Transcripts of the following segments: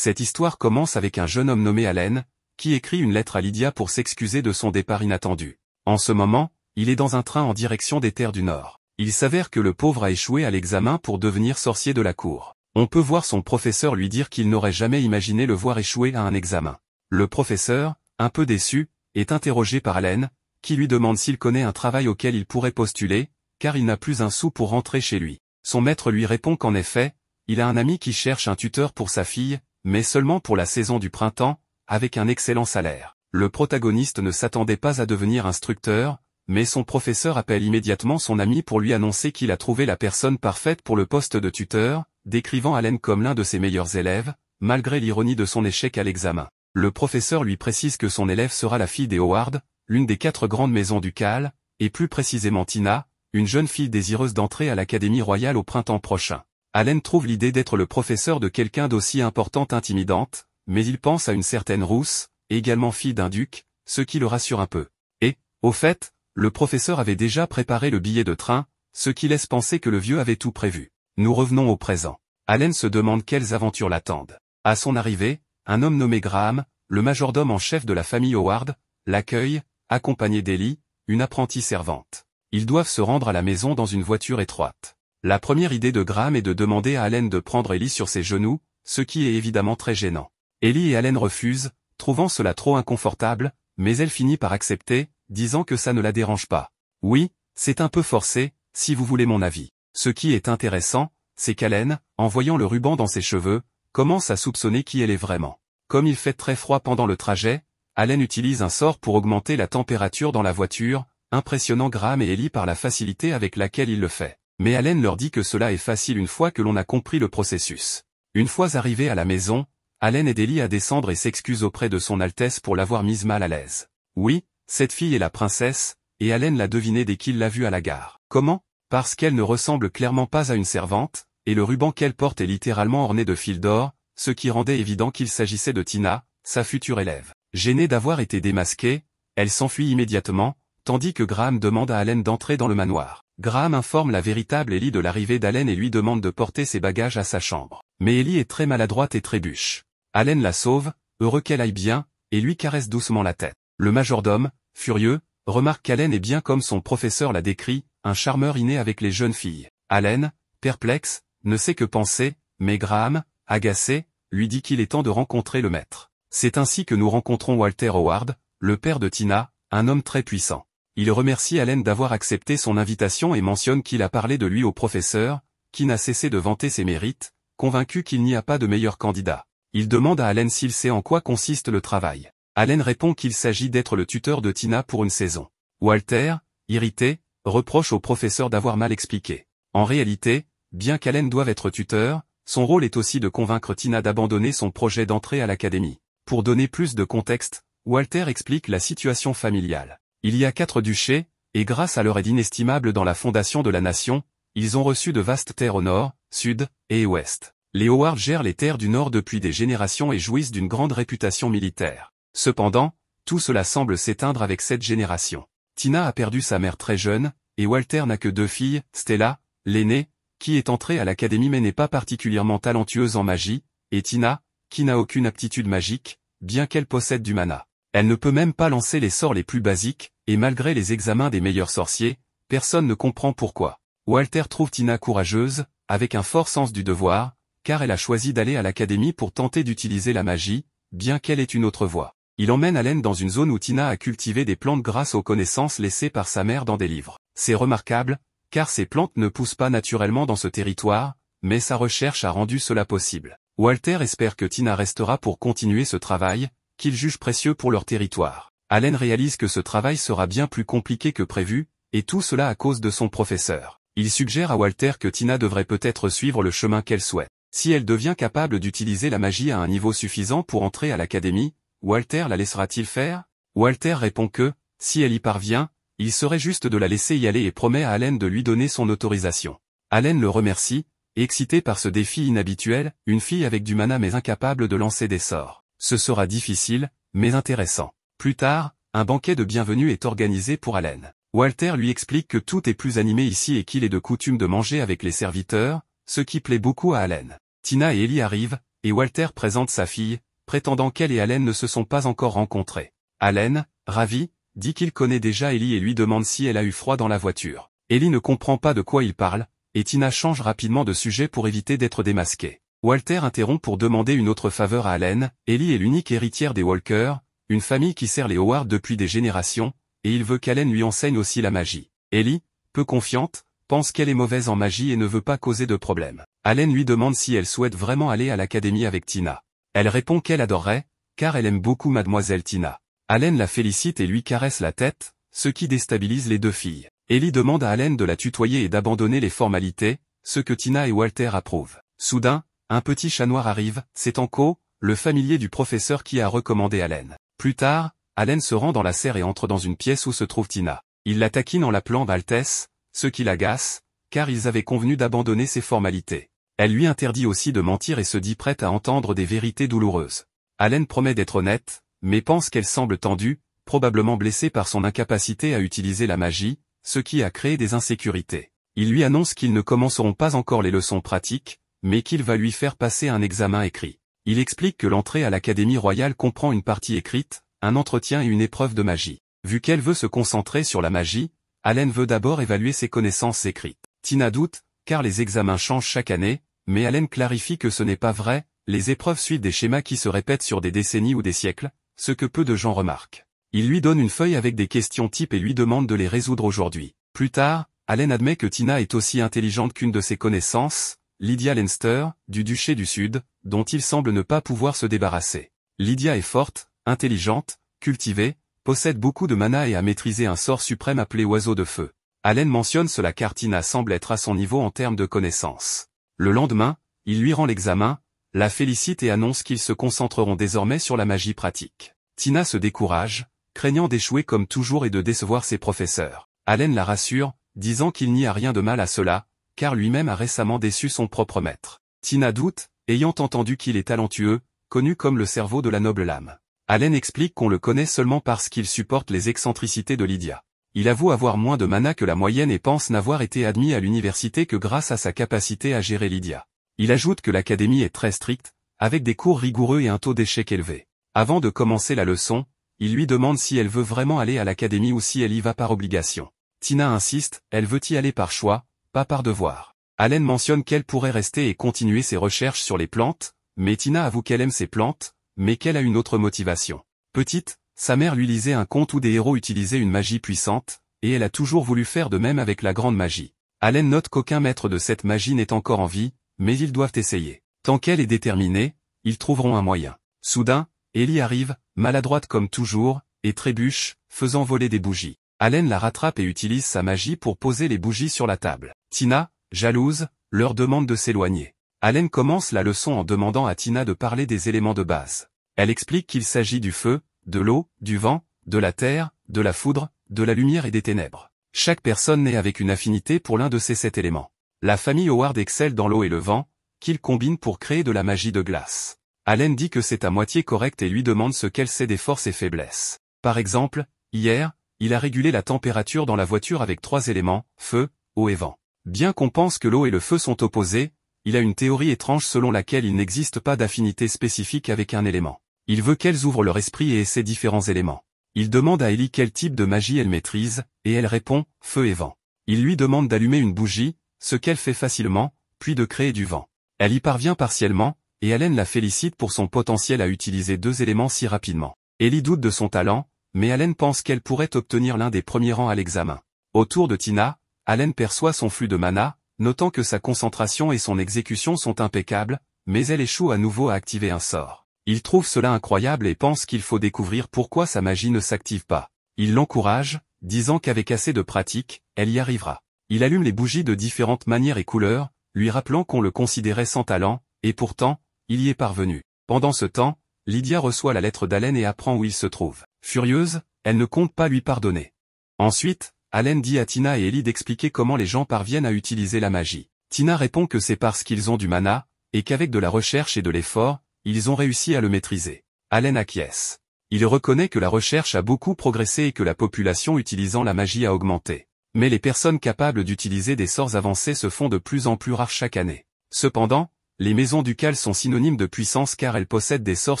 Cette histoire commence avec un jeune homme nommé Allen, qui écrit une lettre à Lydia pour s'excuser de son départ inattendu. En ce moment, il est dans un train en direction des terres du Nord. Il s'avère que le pauvre a échoué à l'examen pour devenir sorcier de la cour. On peut voir son professeur lui dire qu'il n'aurait jamais imaginé le voir échouer à un examen. Le professeur, un peu déçu, est interrogé par Allen, qui lui demande s'il connaît un travail auquel il pourrait postuler, car il n'a plus un sou pour rentrer chez lui. Son maître lui répond qu'en effet, il a un ami qui cherche un tuteur pour sa fille, mais seulement pour la saison du printemps, avec un excellent salaire. Le protagoniste ne s'attendait pas à devenir instructeur, mais son professeur appelle immédiatement son ami pour lui annoncer qu'il a trouvé la personne parfaite pour le poste de tuteur, décrivant Allen comme l'un de ses meilleurs élèves, malgré l'ironie de son échec à l'examen. Le professeur lui précise que son élève sera la fille des Howard, l'une des 4 grandes maisons ducales, et plus précisément Tina, une jeune fille désireuse d'entrer à l'Académie royale au printemps prochain. Allen trouve l'idée d'être le professeur de quelqu'un d'aussi importante intimidante, mais il pense à une certaine Rousse, également fille d'un duc, ce qui le rassure un peu. Et, au fait, le professeur avait déjà préparé le billet de train, ce qui laisse penser que le vieux avait tout prévu. Nous revenons au présent. Allen se demande quelles aventures l'attendent. À son arrivée, un homme nommé Graham, le majordome en chef de la famille Howard, l'accueille, accompagné d'Ellie, une apprentie servante. Ils doivent se rendre à la maison dans une voiture étroite. La première idée de Graham est de demander à Allen de prendre Ellie sur ses genoux, ce qui est évidemment très gênant. Ellie et Allen refusent, trouvant cela trop inconfortable, mais elle finit par accepter, disant que ça ne la dérange pas. Oui, c'est un peu forcé, si vous voulez mon avis. Ce qui est intéressant, c'est qu'Allen, en voyant le ruban dans ses cheveux, commence à soupçonner qui elle est vraiment. Comme il fait très froid pendant le trajet, Allen utilise un sort pour augmenter la température dans la voiture, impressionnant Graham et Ellie par la facilité avec laquelle il le fait. Mais Allen leur dit que cela est facile une fois que l'on a compris le processus. Une fois arrivés à la maison, Allen aide Ellie à descendre et s'excuse auprès de son Altesse pour l'avoir mise mal à l'aise. Oui, cette fille est la princesse, et Allen l'a deviné dès qu'il l'a vue à la gare. Comment? Parce qu'elle ne ressemble clairement pas à une servante, et le ruban qu'elle porte est littéralement orné de fils d'or, ce qui rendait évident qu'il s'agissait de Tina, sa future élève. Gênée d'avoir été démasquée, elle s'enfuit immédiatement, tandis que Graham demande à Allen d'entrer dans le manoir. Graham informe la véritable Ellie de l'arrivée d'Allen et lui demande de porter ses bagages à sa chambre. Mais Ellie est très maladroite et trébuche. Allen la sauve, heureux qu'elle aille bien, et lui caresse doucement la tête. Le majordome, furieux, remarque qu'Allen est bien comme son professeur l'a décrit, un charmeur inné avec les jeunes filles. Allen, perplexe, ne sait que penser, mais Graham, agacé, lui dit qu'il est temps de rencontrer le maître. C'est ainsi que nous rencontrons Walter Howard, le père de Tina, un homme très puissant. Il remercie Allen d'avoir accepté son invitation et mentionne qu'il a parlé de lui au professeur, qui n'a cessé de vanter ses mérites, convaincu qu'il n'y a pas de meilleur candidat. Il demande à Allen s'il sait en quoi consiste le travail. Allen répond qu'il s'agit d'être le tuteur de Tina pour une saison. Walter, irrité, reproche au professeur d'avoir mal expliqué. En réalité, bien qu'Allen doive être tuteur, son rôle est aussi de convaincre Tina d'abandonner son projet d'entrée à l'académie. Pour donner plus de contexte, Walter explique la situation familiale. Il y a 4 duchés, et grâce à leur aide inestimable dans la fondation de la nation, ils ont reçu de vastes terres au nord, sud, et ouest. Les Howard gèrent les terres du nord depuis des générations et jouissent d'une grande réputation militaire. Cependant, tout cela semble s'éteindre avec cette génération. Tina a perdu sa mère très jeune, et Walter n'a que 2 filles, Stella, l'aînée, qui est entrée à l'académie mais n'est pas particulièrement talentueuse en magie, et Tina, qui n'a aucune aptitude magique, bien qu'elle possède du mana. Elle ne peut même pas lancer les sorts les plus basiques, et malgré les examens des meilleurs sorciers, personne ne comprend pourquoi. Walter trouve Tina courageuse, avec un fort sens du devoir, car elle a choisi d'aller à l'académie pour tenter d'utiliser la magie, bien qu'elle ait une autre voie. Il emmène Allen dans une zone où Tina a cultivé des plantes grâce aux connaissances laissées par sa mère dans des livres. C'est remarquable, car ces plantes ne poussent pas naturellement dans ce territoire, mais sa recherche a rendu cela possible. Walter espère que Tina restera pour continuer ce travail, qu'il juge précieux pour leur territoire. Allen réalise que ce travail sera bien plus compliqué que prévu, et tout cela à cause de son professeur. Il suggère à Walter que Tina devrait peut-être suivre le chemin qu'elle souhaite. Si elle devient capable d'utiliser la magie à un niveau suffisant pour entrer à l'académie, Walter la laissera-t-il faire? Walter répond que, si elle y parvient, il serait juste de la laisser y aller et promet à Allen de lui donner son autorisation. Allen le remercie, excité par ce défi inhabituel, une fille avec du mana mais incapable de lancer des sorts. Ce sera difficile, mais intéressant. Plus tard, un banquet de bienvenue est organisé pour Allen. Walter lui explique que tout est plus animé ici et qu'il est de coutume de manger avec les serviteurs, ce qui plaît beaucoup à Allen. Tina et Ellie arrivent, et Walter présente sa fille, prétendant qu'elle et Allen ne se sont pas encore rencontrés. Allen, ravi, dit qu'il connaît déjà Ellie et lui demande si elle a eu froid dans la voiture. Ellie ne comprend pas de quoi il parle, et Tina change rapidement de sujet pour éviter d'être démasquée. Walter interrompt pour demander une autre faveur à Allen. Ellie est l'unique héritière des Walker, une famille qui sert les Howard depuis des générations, et il veut qu'Allen lui enseigne aussi la magie. Ellie, peu confiante, pense qu'elle est mauvaise en magie et ne veut pas causer de problème. Allen lui demande si elle souhaite vraiment aller à l'académie avec Tina. Elle répond qu'elle adorerait, car elle aime beaucoup mademoiselle Tina. Allen la félicite et lui caresse la tête, ce qui déstabilise les deux filles. Ellie demande à Allen de la tutoyer et d'abandonner les formalités, ce que Tina et Walter approuvent. Soudain, un petit chat noir arrive, c'est Anko, le familier du professeur qui a recommandé Allen. Plus tard, Allen se rend dans la serre et entre dans une pièce où se trouve Tina. Il la taquine en l'appelant d'Altesse, ce qui l'agace, car ils avaient convenu d'abandonner ces formalités. Elle lui interdit aussi de mentir et se dit prête à entendre des vérités douloureuses. Allen promet d'être honnête, mais pense qu'elle semble tendue, probablement blessée par son incapacité à utiliser la magie, ce qui a créé des insécurités. Il lui annonce qu'ils ne commenceront pas encore les leçons pratiques, mais qu'il va lui faire passer un examen écrit. Il explique que l'entrée à l'Académie royale comprend une partie écrite, un entretien et une épreuve de magie. Vu qu'elle veut se concentrer sur la magie, Allen veut d'abord évaluer ses connaissances écrites. Tina doute, car les examens changent chaque année, mais Allen clarifie que ce n'est pas vrai, les épreuves suivent des schémas qui se répètent sur des décennies ou des siècles, ce que peu de gens remarquent. Il lui donne une feuille avec des questions types et lui demande de les résoudre aujourd'hui. Plus tard, Allen admet que Tina est aussi intelligente qu'une de ses connaissances, Lydia Leinster, du Duché du Sud, dont il semble ne pas pouvoir se débarrasser. Lydia est forte, intelligente, cultivée, possède beaucoup de mana et a maîtrisé un sort suprême appelé Oiseau de Feu. Allen mentionne cela car Tina semble être à son niveau en termes de connaissances. Le lendemain, il lui rend l'examen, la félicite et annonce qu'ils se concentreront désormais sur la magie pratique. Tina se décourage, craignant d'échouer comme toujours et de décevoir ses professeurs. Allen la rassure, disant qu'il n'y a rien de mal à cela, car lui-même a récemment déçu son propre maître. Tina doute, ayant entendu qu'il est talentueux, connu comme le cerveau de la noble lame. Allen explique qu'on le connaît seulement parce qu'il supporte les excentricités de Lydia. Il avoue avoir moins de mana que la moyenne et pense n'avoir été admis à l'université que grâce à sa capacité à gérer Lydia. Il ajoute que l'académie est très stricte, avec des cours rigoureux et un taux d'échec élevé. Avant de commencer la leçon, il lui demande si elle veut vraiment aller à l'académie ou si elle y va par obligation. Tina insiste, elle veut y aller par choix, pas par devoir. Allen mentionne qu'elle pourrait rester et continuer ses recherches sur les plantes, mais Tina avoue qu'elle aime ses plantes, mais qu'elle a une autre motivation. Petite, sa mère lui lisait un conte où des héros utilisaient une magie puissante, et elle a toujours voulu faire de même avec la grande magie. Allen note qu'aucun maître de cette magie n'est encore en vie, mais ils doivent essayer. Tant qu'elle est déterminée, ils trouveront un moyen. Soudain, Ellie arrive, maladroite comme toujours, et trébuche, faisant voler des bougies. Allen la rattrape et utilise sa magie pour poser les bougies sur la table. Tina, jalouse, leur demande de s'éloigner. Allen commence la leçon en demandant à Tina de parler des éléments de base. Elle explique qu'il s'agit du feu, de l'eau, du vent, de la terre, de la foudre, de la lumière et des ténèbres. Chaque personne naît avec une affinité pour l'un de ces 7 éléments. La famille Howard excelle dans l'eau et le vent, qu'ils combinent pour créer de la magie de glace. Allen dit que c'est à moitié correct et lui demande ce qu'elle sait des forces et faiblesses. Par exemple, hier, il a régulé la température dans la voiture avec 3 éléments, feu, eau et vent. Bien qu'on pense que l'eau et le feu sont opposés, il a une théorie étrange selon laquelle il n'existe pas d'affinité spécifique avec un élément. Il veut qu'elles ouvrent leur esprit et essaient différents éléments. Il demande à Ellie quel type de magie elle maîtrise, et elle répond, feu et vent. Il lui demande d'allumer une bougie, ce qu'elle fait facilement, puis de créer du vent. Elle y parvient partiellement, et Allen la félicite pour son potentiel à utiliser 2 éléments si rapidement. Ellie doute de son talent, mais Allen pense qu'elle pourrait obtenir l'un des premiers rangs à l'examen. Autour de Tina, Allen perçoit son flux de mana, notant que sa concentration et son exécution sont impeccables, mais elle échoue à nouveau à activer un sort. Il trouve cela incroyable et pense qu'il faut découvrir pourquoi sa magie ne s'active pas. Il l'encourage, disant qu'avec assez de pratique, elle y arrivera. Il allume les bougies de différentes manières et couleurs, lui rappelant qu'on le considérait sans talent, et pourtant, il y est parvenu. Pendant ce temps, Lydia reçoit la lettre d'Allen et apprend où il se trouve. Furieuse, elle ne compte pas lui pardonner. Ensuite, Allen dit à Tina et Ellie d'expliquer comment les gens parviennent à utiliser la magie. Tina répond que c'est parce qu'ils ont du mana, et qu'avec de la recherche et de l'effort, ils ont réussi à le maîtriser. Allen acquiesce. Il reconnaît que la recherche a beaucoup progressé et que la population utilisant la magie a augmenté. Mais les personnes capables d'utiliser des sorts avancés se font de plus en plus rares chaque année. Cependant, Les maisons ducales sont synonymes de puissance car elles possèdent des sorts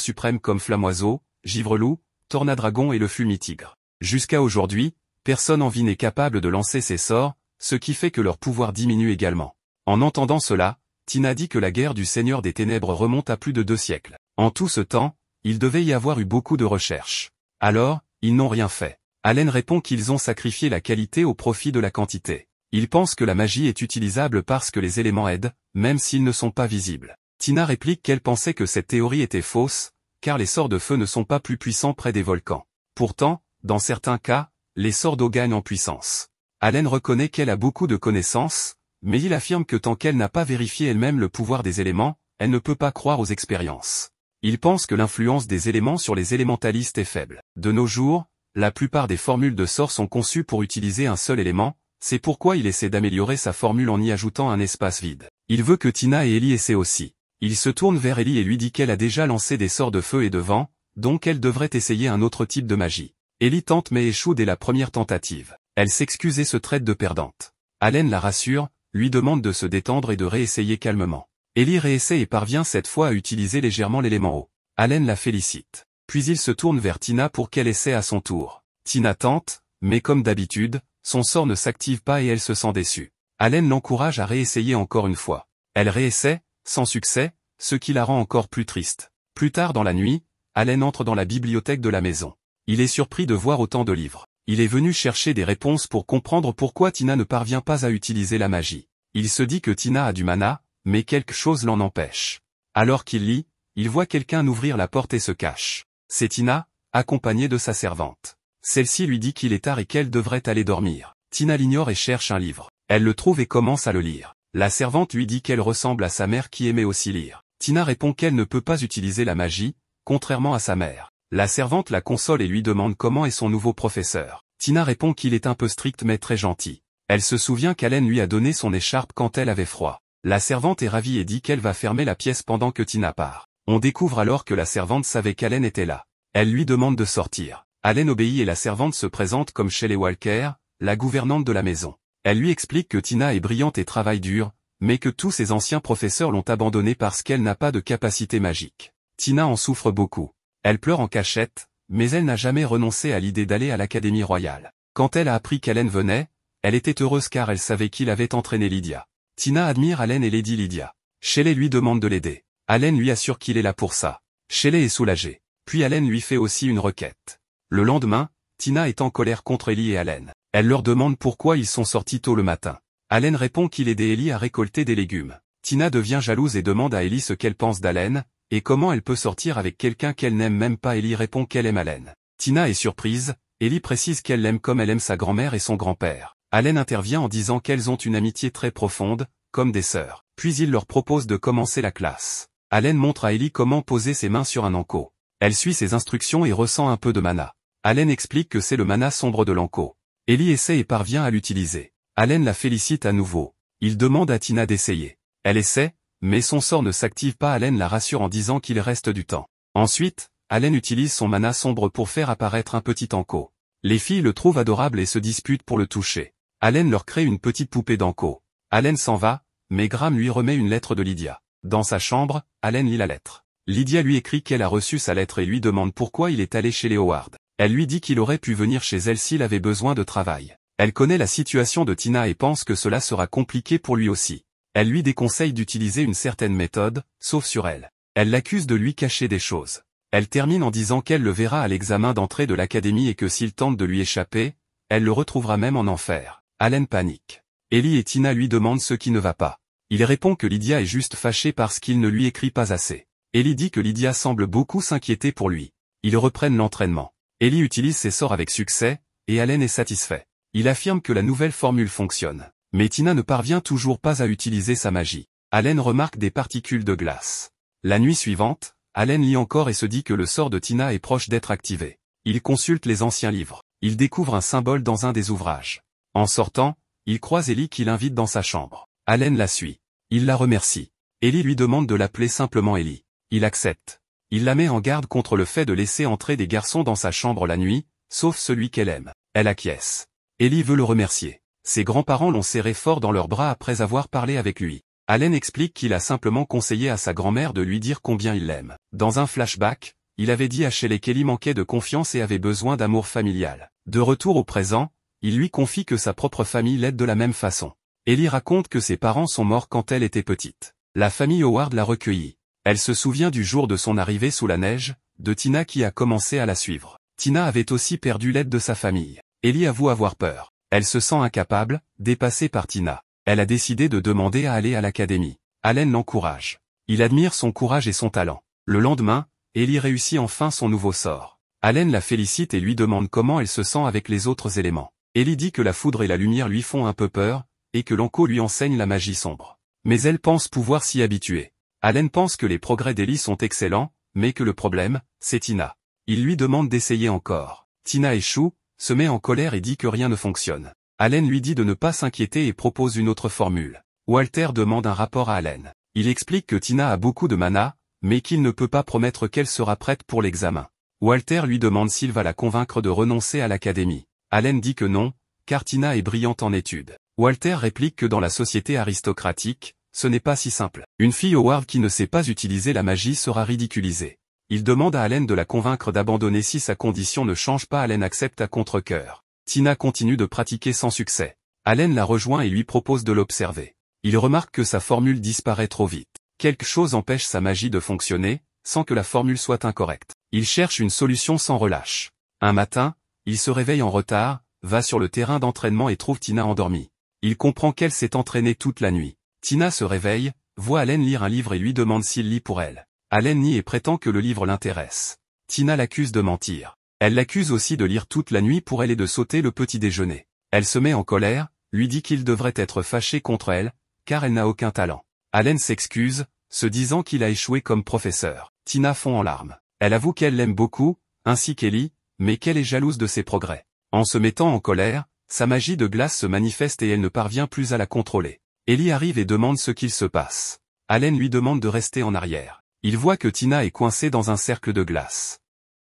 suprêmes comme Flamme-Oiseau, Givre-Loup, Tornadragon et le Fumitigre. Jusqu'à aujourd'hui, personne en vie n'est capable de lancer ces sorts, ce qui fait que leur pouvoir diminue également. En entendant cela, Tina dit que la guerre du Seigneur des Ténèbres remonte à plus de 2 siècles. En tout ce temps, il devait y avoir eu beaucoup de recherches. Alors, ils n'ont rien fait. Allen répond qu'ils ont sacrifié la qualité au profit de la quantité. Il pense que la magie est utilisable parce que les éléments aident, même s'ils ne sont pas visibles. Tina réplique qu'elle pensait que cette théorie était fausse, car les sorts de feu ne sont pas plus puissants près des volcans. Pourtant, dans certains cas, les sorts d'eau gagnent en puissance. Allen reconnaît qu'elle a beaucoup de connaissances, mais il affirme que tant qu'elle n'a pas vérifié elle-même le pouvoir des éléments, elle ne peut pas croire aux expériences. Il pense que l'influence des éléments sur les élémentalistes est faible. De nos jours, la plupart des formules de sorts sont conçues pour utiliser un seul élément, c'est pourquoi il essaie d'améliorer sa formule en y ajoutant un espace vide. Il veut que Tina et Ellie essaient aussi. Il se tourne vers Ellie et lui dit qu'elle a déjà lancé des sorts de feu et de vent, donc elle devrait essayer un autre type de magie. Ellie tente mais échoue dès la première tentative. Elle s'excuse et se traite de perdante. Allen la rassure, lui demande de se détendre et de réessayer calmement. Ellie réessaie et parvient cette fois à utiliser légèrement l'élément eau. Allen la félicite. Puis il se tourne vers Tina pour qu'elle essaie à son tour. Tina tente, mais comme d'habitude, son sort ne s'active pas et elle se sent déçue. Allen l'encourage à réessayer encore une fois. Elle réessaie, sans succès, ce qui la rend encore plus triste. Plus tard dans la nuit, Allen entre dans la bibliothèque de la maison. Il est surpris de voir autant de livres. Il est venu chercher des réponses pour comprendre pourquoi Tina ne parvient pas à utiliser la magie. Il se dit que Tina a du mana, mais quelque chose l'en empêche. Alors qu'il lit, il voit quelqu'un ouvrir la porte et se cache. C'est Tina, accompagnée de sa servante. Celle-ci lui dit qu'il est tard et qu'elle devrait aller dormir. Tina l'ignore et cherche un livre. Elle le trouve et commence à le lire. La servante lui dit qu'elle ressemble à sa mère qui aimait aussi lire. Tina répond qu'elle ne peut pas utiliser la magie, contrairement à sa mère. La servante la console et lui demande comment est son nouveau professeur. Tina répond qu'il est un peu strict mais très gentil. Elle se souvient qu'Allen lui a donné son écharpe quand elle avait froid. La servante est ravie et dit qu'elle va fermer la pièce pendant que Tina part. On découvre alors que la servante savait qu'Allen était là. Elle lui demande de sortir. Allen obéit et la servante se présente comme Shelley Walker, la gouvernante de la maison. Elle lui explique que Tina est brillante et travaille dur, mais que tous ses anciens professeurs l'ont abandonnée parce qu'elle n'a pas de capacité magique. Tina en souffre beaucoup. Elle pleure en cachette, mais elle n'a jamais renoncé à l'idée d'aller à l'Académie royale. Quand elle a appris qu'Allen venait, elle était heureuse car elle savait qu'il avait entraîné Lydia. Tina admire Allen et Lady Lydia. Shelley lui demande de l'aider. Allen lui assure qu'il est là pour ça. Shelley est soulagée. Puis Allen lui fait aussi une requête. Le lendemain, Tina est en colère contre Ellie et Allen. Elle leur demande pourquoi ils sont sortis tôt le matin. Allen répond qu'il aidait Ellie à récolter des légumes. Tina devient jalouse et demande à Ellie ce qu'elle pense d'Allen, et comment elle peut sortir avec quelqu'un qu'elle n'aime même pas. Ellie répond qu'elle aime Allen. Tina est surprise, Ellie précise qu'elle l'aime comme elle aime sa grand-mère et son grand-père. Allen intervient en disant qu'elles ont une amitié très profonde, comme des sœurs. Puis il leur propose de commencer la classe. Allen montre à Ellie comment poser ses mains sur un anko. Elle suit ses instructions et ressent un peu de mana. Allen explique que c'est le mana sombre de l'anko. Ellie essaie et parvient à l'utiliser. Allen la félicite à nouveau. Il demande à Tina d'essayer. Elle essaie, mais son sort ne s'active pas. Allen la rassure en disant qu'il reste du temps. Ensuite, Allen utilise son mana sombre pour faire apparaître un petit anko. Les filles le trouvent adorable et se disputent pour le toucher. Allen leur crée une petite poupée d'anko. Allen s'en va, mais Graham lui remet une lettre de Lydia. Dans sa chambre, Allen lit la lettre. Lydia lui écrit qu'elle a reçu sa lettre et lui demande pourquoi il est allé chez les Howard. Elle lui dit qu'il aurait pu venir chez elle s'il avait besoin de travail. Elle connaît la situation de Tina et pense que cela sera compliqué pour lui aussi. Elle lui déconseille d'utiliser une certaine méthode, sauf sur elle. Elle l'accuse de lui cacher des choses. Elle termine en disant qu'elle le verra à l'examen d'entrée de l'académie et que s'il tente de lui échapper, elle le retrouvera même en enfer. Allen panique. Ellie et Tina lui demandent ce qui ne va pas. Il répond que Lydia est juste fâchée parce qu'il ne lui écrit pas assez. Ellie dit que Lydia semble beaucoup s'inquiéter pour lui. Ils reprennent l'entraînement. Ellie utilise ses sorts avec succès, et Allen est satisfait. Il affirme que la nouvelle formule fonctionne. Mais Tina ne parvient toujours pas à utiliser sa magie. Allen remarque des particules de glace. La nuit suivante, Allen lit encore et se dit que le sort de Tina est proche d'être activé. Il consulte les anciens livres. Il découvre un symbole dans un des ouvrages. En sortant, il croise Ellie qui l'invite dans sa chambre. Allen la suit. Il la remercie. Ellie lui demande de l'appeler simplement Ellie. Il accepte. Il la met en garde contre le fait de laisser entrer des garçons dans sa chambre la nuit, sauf celui qu'elle aime. Elle acquiesce. Ellie veut le remercier. Ses grands-parents l'ont serré fort dans leurs bras après avoir parlé avec lui. Allen explique qu'il a simplement conseillé à sa grand-mère de lui dire combien il l'aime. Dans un flashback, il avait dit à Shelley qu'Ellie manquait de confiance et avait besoin d'amour familial. De retour au présent, il lui confie que sa propre famille l'aide de la même façon. Ellie raconte que ses parents sont morts quand elle était petite. La famille Howard l'a recueillie. Elle se souvient du jour de son arrivée sous la neige, de Tina qui a commencé à la suivre. Tina avait aussi perdu l'aide de sa famille. Ellie avoue avoir peur. Elle se sent incapable, dépassée par Tina. Elle a décidé de demander à aller à l'académie. Allen l'encourage. Il admire son courage et son talent. Le lendemain, Ellie réussit enfin son nouveau sort. Allen la félicite et lui demande comment elle se sent avec les autres éléments. Ellie dit que la foudre et la lumière lui font un peu peur, et que l'Anko lui enseigne la magie sombre. Mais elle pense pouvoir s'y habituer. Allen pense que les progrès d'Ellie sont excellents, mais que le problème, c'est Tina. Il lui demande d'essayer encore. Tina échoue, se met en colère et dit que rien ne fonctionne. Allen lui dit de ne pas s'inquiéter et propose une autre formule. Walter demande un rapport à Allen. Il explique que Tina a beaucoup de mana, mais qu'il ne peut pas promettre qu'elle sera prête pour l'examen. Walter lui demande s'il va la convaincre de renoncer à l'académie. Allen dit que non, car Tina est brillante en études. Walter réplique que dans la société aristocratique, ce n'est pas si simple. Une fille Howard qui ne sait pas utiliser la magie sera ridiculisée. Il demande à Allen de la convaincre d'abandonner si sa condition ne change pas. Allen accepte à contre-cœur. Tina continue de pratiquer sans succès. Allen la rejoint et lui propose de l'observer. Il remarque que sa formule disparaît trop vite. Quelque chose empêche sa magie de fonctionner, sans que la formule soit incorrecte. Il cherche une solution sans relâche. Un matin, il se réveille en retard, va sur le terrain d'entraînement et trouve Tina endormie. Il comprend qu'elle s'est entraînée toute la nuit. Tina se réveille, voit Allen lire un livre et lui demande s'il lit pour elle. Allen nie et prétend que le livre l'intéresse. Tina l'accuse de mentir. Elle l'accuse aussi de lire toute la nuit pour elle et de sauter le petit déjeuner. Elle se met en colère, lui dit qu'il devrait être fâché contre elle, car elle n'a aucun talent. Allen s'excuse, se disant qu'il a échoué comme professeur. Tina fond en larmes. Elle avoue qu'elle l'aime beaucoup, ainsi qu'Ellie, mais qu'elle est jalouse de ses progrès. En se mettant en colère, sa magie de glace se manifeste et elle ne parvient plus à la contrôler. Ellie arrive et demande ce qu'il se passe. Allen lui demande de rester en arrière. Il voit que Tina est coincée dans un cercle de glace.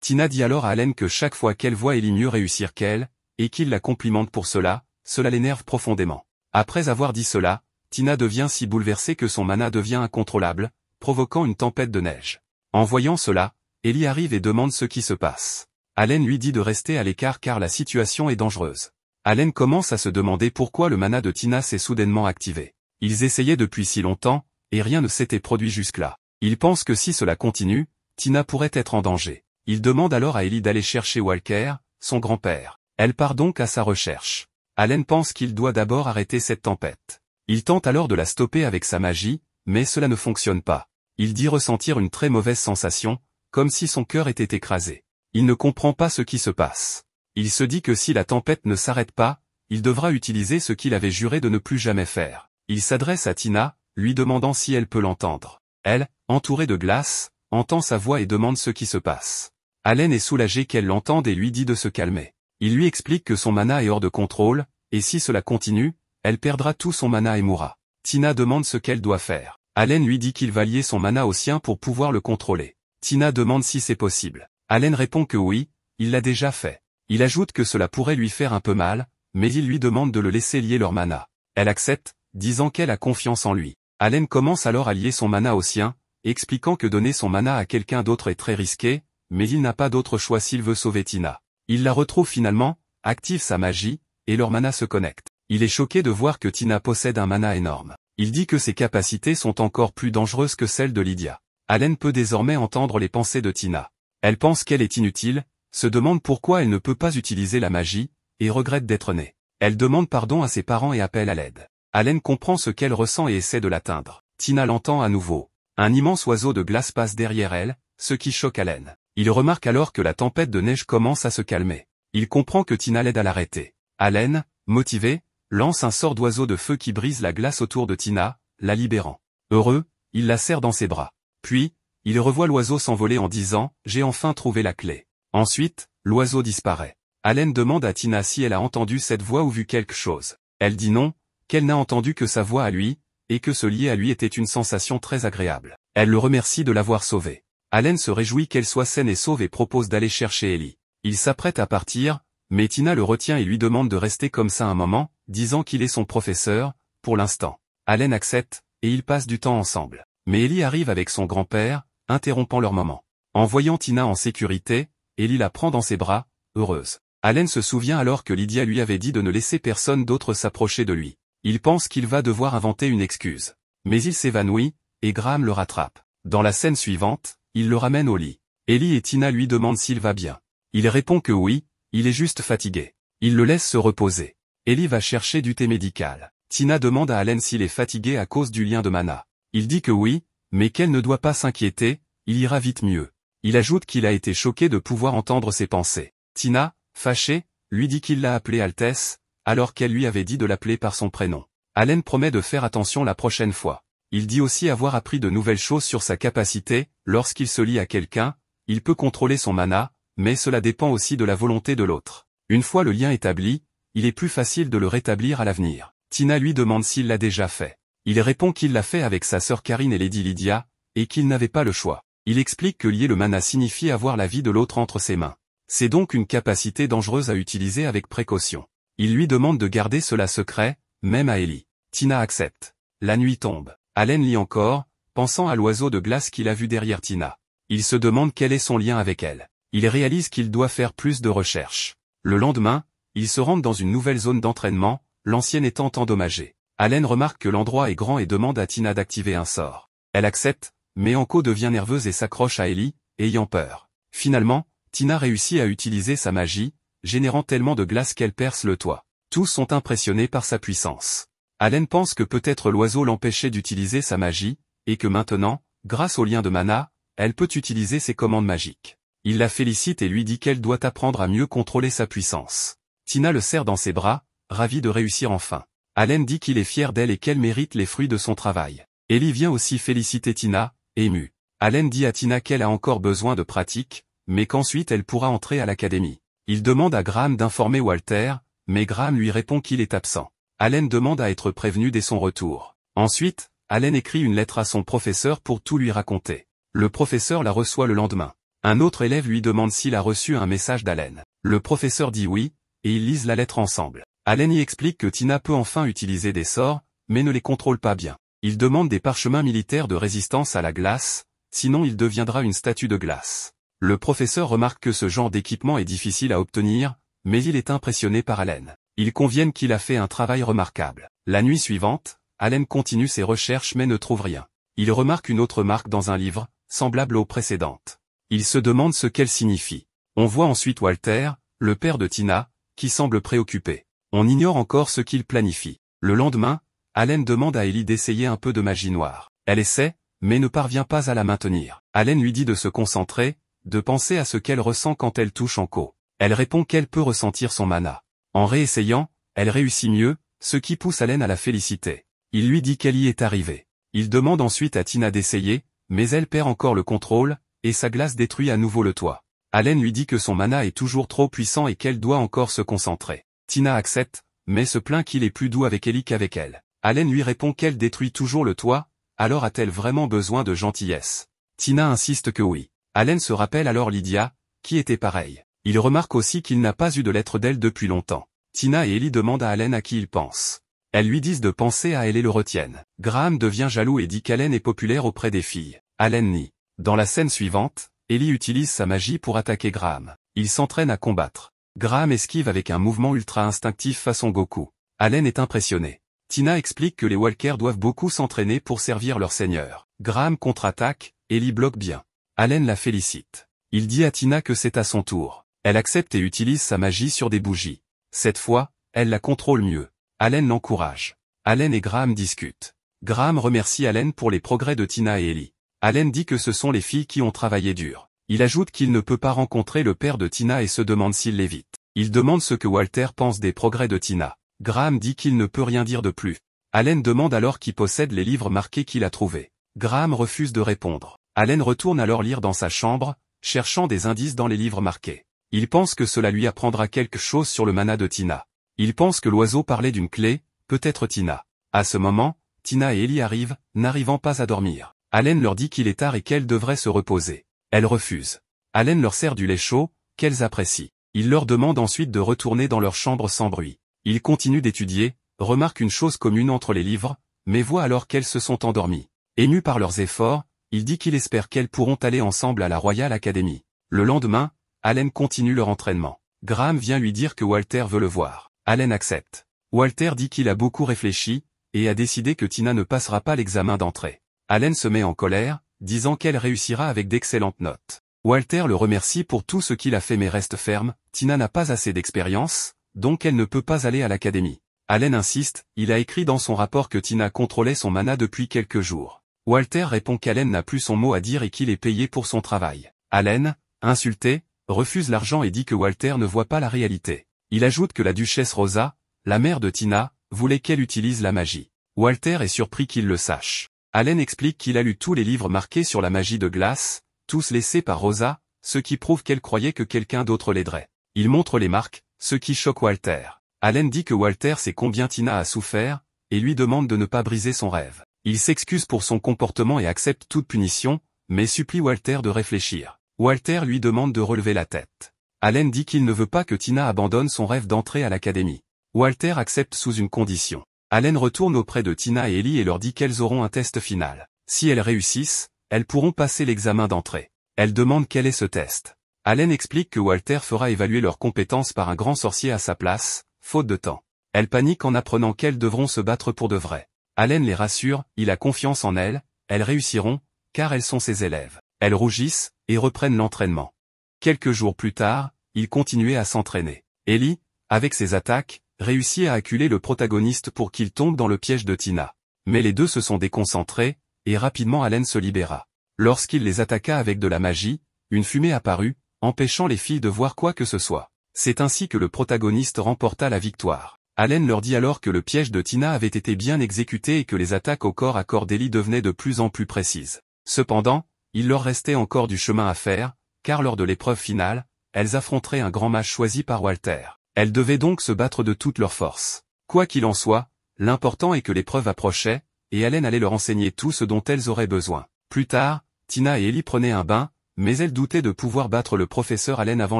Tina dit alors à Allen que chaque fois qu'elle voit Ellie mieux réussir qu'elle, et qu'il la complimente pour cela, cela l'énerve profondément. Après avoir dit cela, Tina devient si bouleversée que son mana devient incontrôlable, provoquant une tempête de neige. En voyant cela, Ellie arrive et demande ce qui se passe. Allen lui dit de rester à l'écart car la situation est dangereuse. Allen commence à se demander pourquoi le mana de Tina s'est soudainement activé. Ils essayaient depuis si longtemps, et rien ne s'était produit jusque-là. Il pense que si cela continue, Tina pourrait être en danger. Il demande alors à Ellie d'aller chercher Walker, son grand-père. Elle part donc à sa recherche. Allen pense qu'il doit d'abord arrêter cette tempête. Il tente alors de la stopper avec sa magie, mais cela ne fonctionne pas. Il dit ressentir une très mauvaise sensation, comme si son cœur était écrasé. Il ne comprend pas ce qui se passe. Il se dit que si la tempête ne s'arrête pas, il devra utiliser ce qu'il avait juré de ne plus jamais faire. Il s'adresse à Tina, lui demandant si elle peut l'entendre. Elle, entourée de glace, entend sa voix et demande ce qui se passe. Allen est soulagé qu'elle l'entende et lui dit de se calmer. Il lui explique que son mana est hors de contrôle, et si cela continue, elle perdra tout son mana et mourra. Tina demande ce qu'elle doit faire. Allen lui dit qu'il va lier son mana au sien pour pouvoir le contrôler. Tina demande si c'est possible. Allen répond que oui, il l'a déjà fait. Il ajoute que cela pourrait lui faire un peu mal, mais il lui demande de le laisser lier leur mana. Elle accepte, disant qu'elle a confiance en lui. Allen commence alors à lier son mana au sien, expliquant que donner son mana à quelqu'un d'autre est très risqué, mais il n'a pas d'autre choix s'il veut sauver Tina. Il la retrouve finalement, active sa magie, et leur mana se connecte. Il est choqué de voir que Tina possède un mana énorme. Il dit que ses capacités sont encore plus dangereuses que celles de Lydia. Allen peut désormais entendre les pensées de Tina. Elle pense qu'elle est inutile, se demande pourquoi elle ne peut pas utiliser la magie, et regrette d'être née. Elle demande pardon à ses parents et appelle à l'aide. Allen comprend ce qu'elle ressent et essaie de l'atteindre. Tina l'entend à nouveau. Un immense oiseau de glace passe derrière elle, ce qui choque Allen. Il remarque alors que la tempête de neige commence à se calmer. Il comprend que Tina l'aide à l'arrêter. Allen, motivé, lance un sort d'oiseau de feu qui brise la glace autour de Tina, la libérant. Heureux, il la serre dans ses bras. Puis, il revoit l'oiseau s'envoler en disant « J'ai enfin trouvé la clé ». Ensuite, l'oiseau disparaît. Allen demande à Tina si elle a entendu cette voix ou vu quelque chose. Elle dit non, qu'elle n'a entendu que sa voix à lui, et que se lier à lui était une sensation très agréable. Elle le remercie de l'avoir sauvé. Allen se réjouit qu'elle soit saine et sauve et propose d'aller chercher Ellie. Il s'apprête à partir, mais Tina le retient et lui demande de rester comme ça un moment, disant qu'il est son professeur, pour l'instant. Allen accepte, et ils passent du temps ensemble. Mais Ellie arrive avec son grand-père, interrompant leur moment. En voyant Tina en sécurité, Ellie la prend dans ses bras, heureuse. Allen se souvient alors que Lydia lui avait dit de ne laisser personne d'autre s'approcher de lui. Il pense qu'il va devoir inventer une excuse. Mais il s'évanouit, et Graham le rattrape. Dans la scène suivante, il le ramène au lit. Ellie et Tina lui demandent s'il va bien. Il répond que oui, il est juste fatigué. Il le laisse se reposer. Ellie va chercher du thé médical. Tina demande à Allen s'il est fatigué à cause du lien de mana. Il dit que oui, mais qu'elle ne doit pas s'inquiéter, il ira vite mieux. Il ajoute qu'il a été choqué de pouvoir entendre ses pensées. Tina, fâchée, lui dit qu'il l'a appelée Altesse, alors qu'elle lui avait dit de l'appeler par son prénom. Allen promet de faire attention la prochaine fois. Il dit aussi avoir appris de nouvelles choses sur sa capacité, lorsqu'il se lie à quelqu'un, il peut contrôler son mana, mais cela dépend aussi de la volonté de l'autre. Une fois le lien établi, il est plus facile de le rétablir à l'avenir. Tina lui demande s'il l'a déjà fait. Il répond qu'il l'a fait avec sa sœur Karine et Lady Lydia, et qu'il n'avait pas le choix. Il explique que lier le mana signifie avoir la vie de l'autre entre ses mains. C'est donc une capacité dangereuse à utiliser avec précaution. Il lui demande de garder cela secret, même à Ellie. Tina accepte. La nuit tombe. Allen lit encore, pensant à l'oiseau de glace qu'il a vu derrière Tina. Il se demande quel est son lien avec elle. Il réalise qu'il doit faire plus de recherches. Le lendemain, ils se rendent dans une nouvelle zone d'entraînement, l'ancienne étant endommagée. Allen remarque que l'endroit est grand et demande à Tina d'activer un sort. Elle accepte, mais Anko devient nerveuse et s'accroche à Ellie, ayant peur. Finalement, Tina réussit à utiliser sa magie, générant tellement de glace qu'elle perce le toit. Tous sont impressionnés par sa puissance. Allen pense que peut-être l'oiseau l'empêchait d'utiliser sa magie, et que maintenant, grâce au lien de mana, elle peut utiliser ses commandes magiques. Il la félicite et lui dit qu'elle doit apprendre à mieux contrôler sa puissance. Tina le serre dans ses bras, ravie de réussir enfin. Allen dit qu'il est fier d'elle et qu'elle mérite les fruits de son travail. Ellie vient aussi féliciter Tina, émue. Allen dit à Tina qu'elle a encore besoin de pratique, mais qu'ensuite elle pourra entrer à l'académie. Il demande à Graham d'informer Walter, mais Graham lui répond qu'il est absent. Allen demande à être prévenu dès son retour. Ensuite, Allen écrit une lettre à son professeur pour tout lui raconter. Le professeur la reçoit le lendemain. Un autre élève lui demande s'il a reçu un message d'Allen. Le professeur dit oui, et ils lisent la lettre ensemble. Allen y explique que Tina peut enfin utiliser des sorts, mais ne les contrôle pas bien. Il demande des parchemins militaires de résistance à la glace, sinon il deviendra une statue de glace. Le professeur remarque que ce genre d'équipement est difficile à obtenir, mais il est impressionné par Allen. Ils conviennent qu'il a fait un travail remarquable. La nuit suivante, Allen continue ses recherches mais ne trouve rien. Il remarque une autre marque dans un livre, semblable aux précédentes. Il se demande ce qu'elle signifie. On voit ensuite Walter, le père de Tina, qui semble préoccupé. On ignore encore ce qu'il planifie. Le lendemain, Allen demande à Ellie d'essayer un peu de magie noire. Elle essaie, mais ne parvient pas à la maintenir. Allen lui dit de se concentrer, de penser à ce qu'elle ressent quand elle touche Anko. Elle répond qu'elle peut ressentir son mana. En réessayant, elle réussit mieux, ce qui pousse Allen à la féliciter. Il lui dit qu'elle y est arrivée. Il demande ensuite à Tina d'essayer, mais elle perd encore le contrôle, et sa glace détruit à nouveau le toit. Allen lui dit que son mana est toujours trop puissant et qu'elle doit encore se concentrer. Tina accepte, mais se plaint qu'il est plus doux avec Ellie qu'avec elle. Allen lui répond qu'elle détruit toujours le toit, alors a-t-elle vraiment besoin de gentillesse? Tina insiste que oui. Allen se rappelle alors Lydia, qui était pareille. Il remarque aussi qu'il n'a pas eu de lettre d'elle depuis longtemps. Tina et Ellie demandent à Allen à qui il pense. Elles lui disent de penser à elle et le retiennent. Graham devient jaloux et dit qu'Allen est populaire auprès des filles. Allen nie. Dans la scène suivante, Ellie utilise sa magie pour attaquer Graham. Il s'entraîne à combattre. Graham esquive avec un mouvement ultra instinctif façon Goku. Allen est impressionné. Tina explique que les Walkers doivent beaucoup s'entraîner pour servir leur seigneur. Graham contre-attaque, Ellie bloque bien. Allen la félicite. Il dit à Tina que c'est à son tour. Elle accepte et utilise sa magie sur des bougies. Cette fois, elle la contrôle mieux. Allen l'encourage. Allen et Graham discutent. Graham remercie Allen pour les progrès de Tina et Ellie. Allen dit que ce sont les filles qui ont travaillé dur. Il ajoute qu'il ne peut pas rencontrer le père de Tina et se demande s'il l'évite. Il demande ce que Walter pense des progrès de Tina. Graham dit qu'il ne peut rien dire de plus. Allen demande alors qui possède les livres marqués qu'il a trouvés. Graham refuse de répondre. Allen retourne alors lire dans sa chambre, cherchant des indices dans les livres marqués. Il pense que cela lui apprendra quelque chose sur le mana de Tina. Il pense que l'oiseau parlait d'une clé, peut-être Tina. À ce moment, Tina et Ellie arrivent, n'arrivant pas à dormir. Allen leur dit qu'il est tard et qu'elles devraient se reposer. Elles refusent. Allen leur sert du lait chaud, qu'elles apprécient. Il leur demande ensuite de retourner dans leur chambre sans bruit. Ils continuent d'étudier, remarquent une chose commune entre les livres, mais voit alors qu'elles se sont endormies. Ému par leurs efforts, il dit qu'il espère qu'elles pourront aller ensemble à la Royal Academy. Le lendemain, Allen continue leur entraînement. Graham vient lui dire que Walter veut le voir. Allen accepte. Walter dit qu'il a beaucoup réfléchi, et a décidé que Tina ne passera pas l'examen d'entrée. Allen se met en colère, disant qu'elle réussira avec d'excellentes notes. Walter le remercie pour tout ce qu'il a fait mais reste ferme, Tina n'a pas assez d'expérience, donc elle ne peut pas aller à l'académie. Allen insiste, il a écrit dans son rapport que Tina contrôlait son mana depuis quelques jours. Walter répond qu'Allen n'a plus son mot à dire et qu'il est payé pour son travail. Allen, insulté, refuse l'argent et dit que Walter ne voit pas la réalité. Il ajoute que la duchesse Rosa, la mère de Tina, voulait qu'elle utilise la magie. Walter est surpris qu'il le sache. Allen explique qu'il a lu tous les livres marqués sur la magie de glace, tous laissés par Rosa, ce qui prouve qu'elle croyait que quelqu'un d'autre l'aiderait. Il montre les marques, ce qui choque Walter. Allen dit que Walter sait combien Tina a souffert, et lui demande de ne pas briser son rêve. Il s'excuse pour son comportement et accepte toute punition, mais supplie Walter de réfléchir. Walter lui demande de relever la tête. Allen dit qu'il ne veut pas que Tina abandonne son rêve d'entrer à l'académie. Walter accepte sous une condition. Allen retourne auprès de Tina et Ellie et leur dit qu'elles auront un test final. Si elles réussissent, elles pourront passer l'examen d'entrée. Elle demande quel est ce test. Allen explique que Walter fera évaluer leurs compétences par un grand sorcier à sa place, faute de temps. Elles paniquent en apprenant qu'elles devront se battre pour de vrai. Allen les rassure, il a confiance en elles réussiront, car elles sont ses élèves. Elles rougissent, et reprennent l'entraînement. Quelques jours plus tard, ils continuaient à s'entraîner. Ellie, avec ses attaques, réussit à acculer le protagoniste pour qu'il tombe dans le piège de Tina. Mais les deux se sont déconcentrés, et rapidement Allen se libéra. Lorsqu'il les attaqua avec de la magie, une fumée apparut, empêchant les filles de voir quoi que ce soit. C'est ainsi que le protagoniste remporta la victoire. Allen leur dit alors que le piège de Tina avait été bien exécuté et que les attaques au corps à corps d'Ellie devenaient de plus en plus précises. Cependant, il leur restait encore du chemin à faire, car lors de l'épreuve finale, elles affronteraient un grand mage choisi par Walter. Elles devaient donc se battre de toutes leurs forces. Quoi qu'il en soit, l'important est que l'épreuve approchait, et Allen allait leur enseigner tout ce dont elles auraient besoin. Plus tard, Tina et Ellie prenaient un bain, mais elles doutaient de pouvoir battre le professeur Allen avant